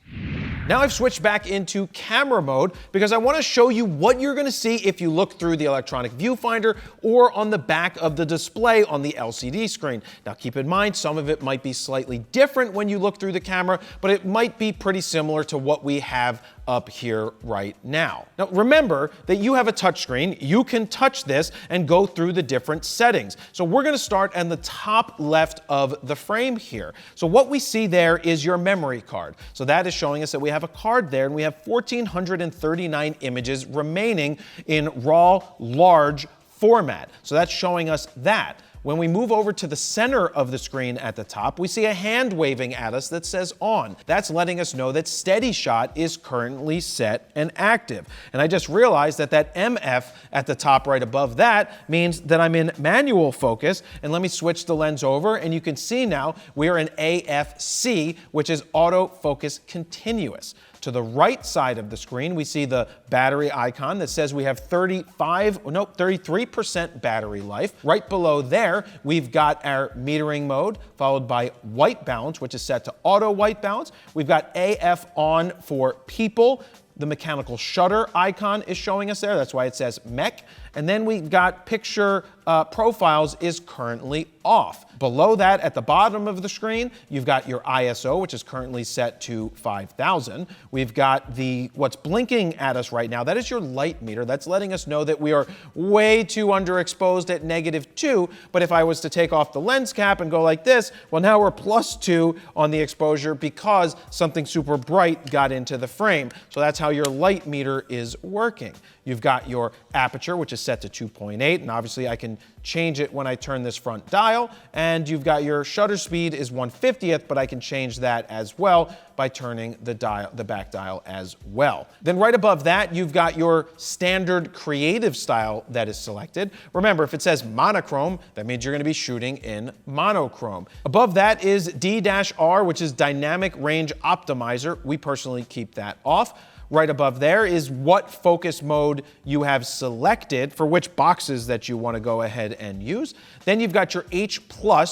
Now I've switched back into camera mode because I want to show you what you're going to see if you look through the electronic viewfinder or on the back of the display on the LCD screen. Now keep in mind, some of it might be slightly different when you look through the camera, but it might be pretty similar to what we have up here right now. Now remember that you have a touchscreen. You can touch this and go through the different settings. So we're going to start at the top left of the frame here. So what we see there is your memory card. So that is showing us that we have a card there, and we have 1,439 images remaining in RAW large format. So that's showing us that. When we move over to the center of the screen at the top, we see a hand waving at us that says on. That's letting us know that Steady Shot is currently set and active. And I just realized that that MF at the top right above that means that I'm in manual focus. And let me switch the lens over, and you can see now we are in AFC, which is autofocus continuous. To the right side of the screen, we see the battery icon that says we have 33% battery life. Right below there, we've got our metering mode, followed by white balance, which is set to auto white balance. We've got AF on for people. The mechanical shutter icon is showing us there. That's why it says mech. And then we've got picture profiles is currently off. Below that, at the bottom of the screen, you've got your ISO, which is currently set to 5,000. We've got what's blinking at us right now. That is your light meter. That's letting us know that we are way too underexposed at -2. But if I was to take off the lens cap and go like this, well, now we're +2 on the exposure because something super bright got into the frame. So that's how your light meter is working. You've got your aperture, which is set to 2.8, and obviously I can change it when I turn this front dial. And you've got your shutter speed is 1/50th, but I can change that as well by turning the back dial as well. Then right above that, you've got your standard creative style that is selected. Remember, if it says monochrome, that means you're going to be shooting in monochrome. Above that is D-R, which is dynamic range optimizer. We personally keep that off. Right above there is what focus mode you have selected for which boxes that you want to go ahead and use. Then you've got your H+,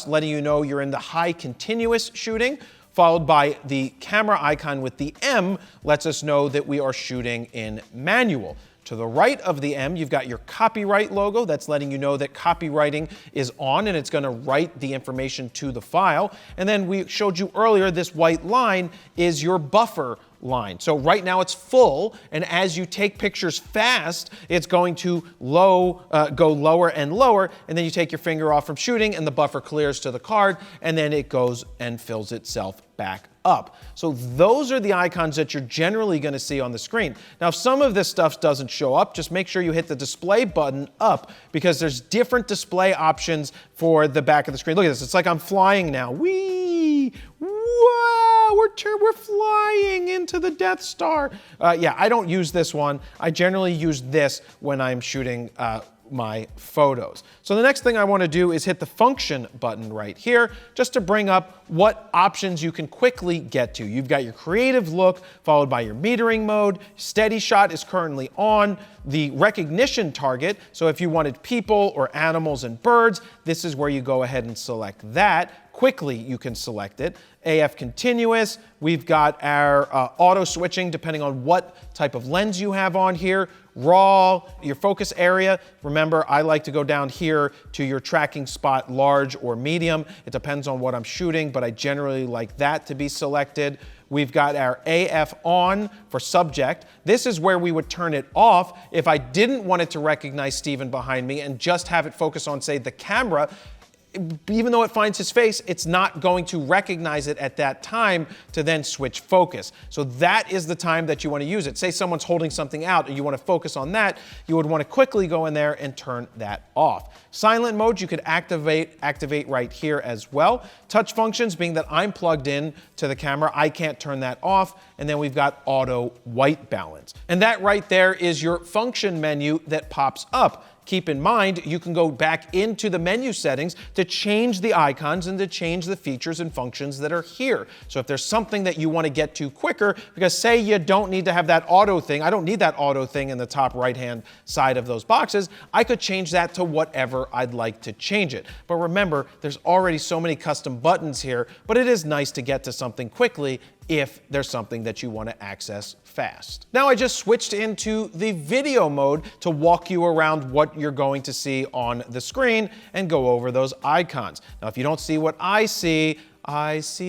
letting you know you're in the high continuous shooting, followed by the camera icon with the M, lets us know that we are shooting in manual. To the right of the M, you've got your copyright logo. That's letting you know that copywriting is on, and it's going to write the information to the file. And then we showed you earlier, this white line is your buffer line. So right now it's full, and as you take pictures fast, it's going to go lower and lower, and then you take your finger off from shooting and the buffer clears to the card, and then it goes and fills itself back up. So those are the icons that you're generally going to see on the screen. Now, if some of this stuff doesn't show up, just make sure you hit the display button up, because there's different display options for the back of the screen. Look at this. It's like I'm flying now. Whee! Wow! We're flying into the Death Star. Yeah, I don't use this one. I generally use this when I'm shooting my photos. So the next thing I want to do is hit the function button right here, just to bring up what options you can quickly get to. You've got your creative look, followed by your metering mode. Steady Shot is currently on. The recognition target, so if you wanted people or animals and birds, this is where you go ahead and select that. Quickly, you can select it. AF continuous, we've got our auto switching depending on what type of lens you have on here. RAW, your focus area. Remember, I like to go down here to your tracking spot, large or medium. It depends on what I'm shooting, but I generally like that to be selected. We've got our AF on for subject. This is where we would turn it off if I didn't want it to recognize Steven behind me and just have it focus on, say, the camera. Even though it finds his face, it's not going to recognize it at that time to then switch focus. So that is the time that you want to use it. Say someone's holding something out and you want to focus on that, you would want to quickly go in there and turn that off. Silent mode, you could activate right here as well. Touch functions, being that I'm plugged in to the camera, I can't turn that off. And then we've got auto white balance. And that right there is your function menu that pops up. Keep in mind, you can go back into the menu settings to change the icons and to change the features and functions that are here. So if there's something that you want to get to quicker, because say you don't need to have that auto thing, I don't need that auto thing in the top right-hand side of those boxes, I could change that to whatever I'd like to change it. But remember, there's already so many custom buttons here, but it is nice to get to something quickly if there's something that you want to access fast. Now I just switched into the video mode to walk you around what you're going to see on the screen and go over those icons. Now if you don't see what I see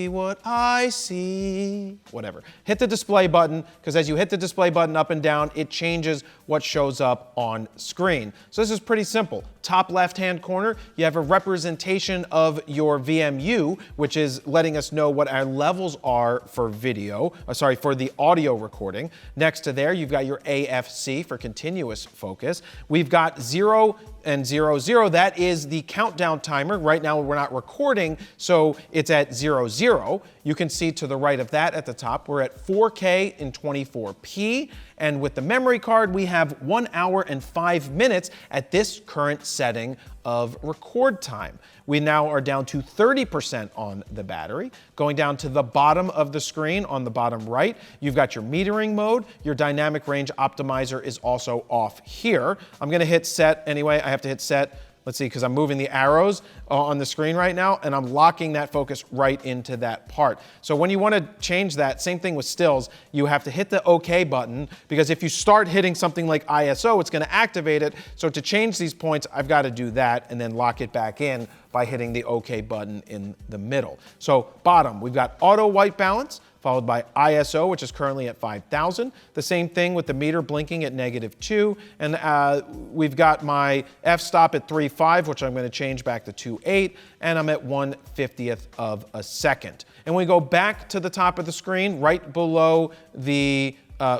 what I see. Whatever. Hit the display button, because as you hit the display button up and down, it changes what shows up on screen. So this is pretty simple. Top left-hand corner, you have a representation of your VMU, which is letting us know what our levels are for video, for the audio recording. Next to there, you've got your AFC for continuous focus. We've got 0 and 0, 0. That is the countdown timer. Right now, we're not recording, so it's at 0, 0. You can see to the right of that at the top, we're at 4K in 24p. And with the memory card, we have 1 hour and 5 minutes at this current setting of record time. We now are down to 30% on the battery. Going down to the bottom of the screen on the bottom right, you've got your metering mode. Your dynamic range optimizer is also off here. I'm gonna hit set anyway. I have to hit set. Let's see, because I'm moving the arrows on the screen right now, and I'm locking that focus right into that part. So when you want to change that, same thing with stills, you have to hit the OK button, because if you start hitting something like ISO, it's going to activate it. So to change these points, I've got to do that and then lock it back in by hitting the OK button in the middle. So bottom, we've got auto white balance, followed by ISO, which is currently at 5,000. The same thing with the meter blinking at -2. And we've got my f-stop at 3.5, which I'm gonna change back to 2.8, and I'm at 1/50th of a second. And we go back to the top of the screen, right below the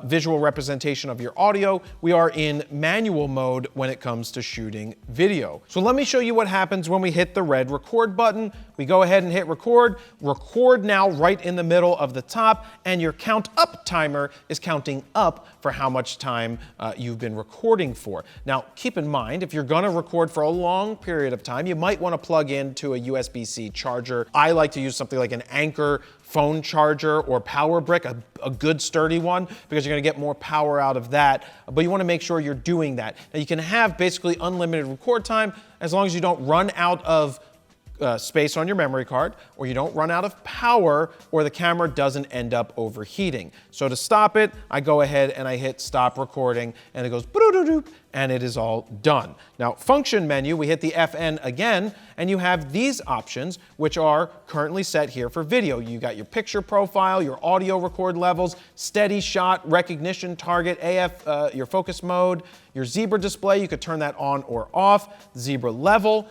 visual representation of your audio, we are in manual mode when it comes to shooting video. So let me show you what happens when we hit the red record button. We go ahead and hit record. Record now right in the middle of the top, and your count up timer is counting up for how much time you've been recording for. Now, keep in mind, if you're gonna record for a long period of time, you might wanna plug into a USB-C charger. I like to use something like an Anker phone charger or power brick, a good sturdy one, because you're gonna get more power out of that, but you wanna make sure you're doing that. Now you can have basically unlimited record time as long as you don't run out of space on your memory card, or you don't run out of power, or the camera doesn't end up overheating. So to stop it, I go ahead and I hit stop recording, and it goes boo-doo-doo, and it is all done. Now, function menu, we hit the FN again, and you have these options, which are currently set here for video. You got your picture profile, your audio record levels, steady shot, recognition target, AF, your focus mode, your zebra display, you could turn that on or off, zebra level,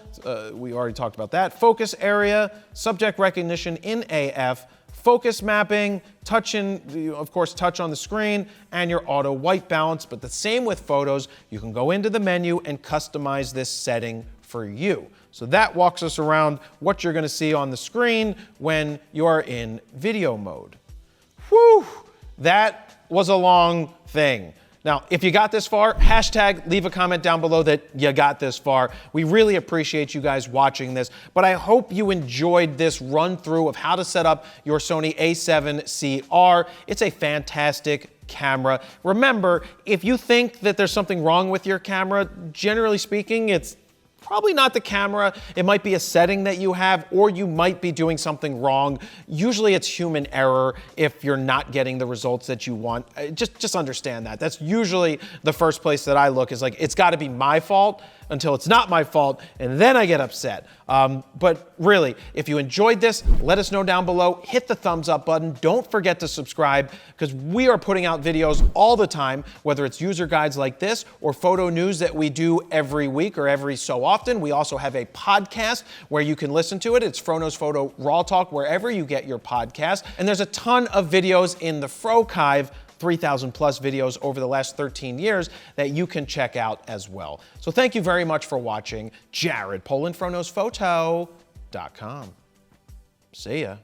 we already talked about that, focus area, subject recognition in AF, focus mapping, touch of course, touch on the screen, and your auto white balance. But the same with photos, you can go into the menu and customize this setting for you. So that walks us around what you're gonna see on the screen when you're in video mode. Whew, that was a long thing. Now, if you got this far, hashtag leave a comment down below that you got this far. We really appreciate you guys watching this, but I hope you enjoyed this run through of how to set up your Sony a7CR. It's a fantastic camera. Remember, if you think that there's something wrong with your camera, generally speaking, it's probably not the camera. It might be a setting that you have, or you might be doing something wrong. Usually it's human error if you're not getting the results that you want. Just understand that. That's usually the first place that I look, is like, it's gotta be my fault, until it's not my fault, and then I get upset. But really, if you enjoyed this, let us know down below. Hit the thumbs up button. Don't forget to subscribe, because we are putting out videos all the time, whether it's user guides like this or photo news that we do every week or every so often. We also have a podcast where you can listen to it. It's Frono's Photo Raw Talk, wherever you get your podcast. And there's a ton of videos in the FroChive, 3,000 plus videos over the last 13 years that you can check out as well. So thank you very much for watching. Jared, Polin, FronosPhoto.com. See ya.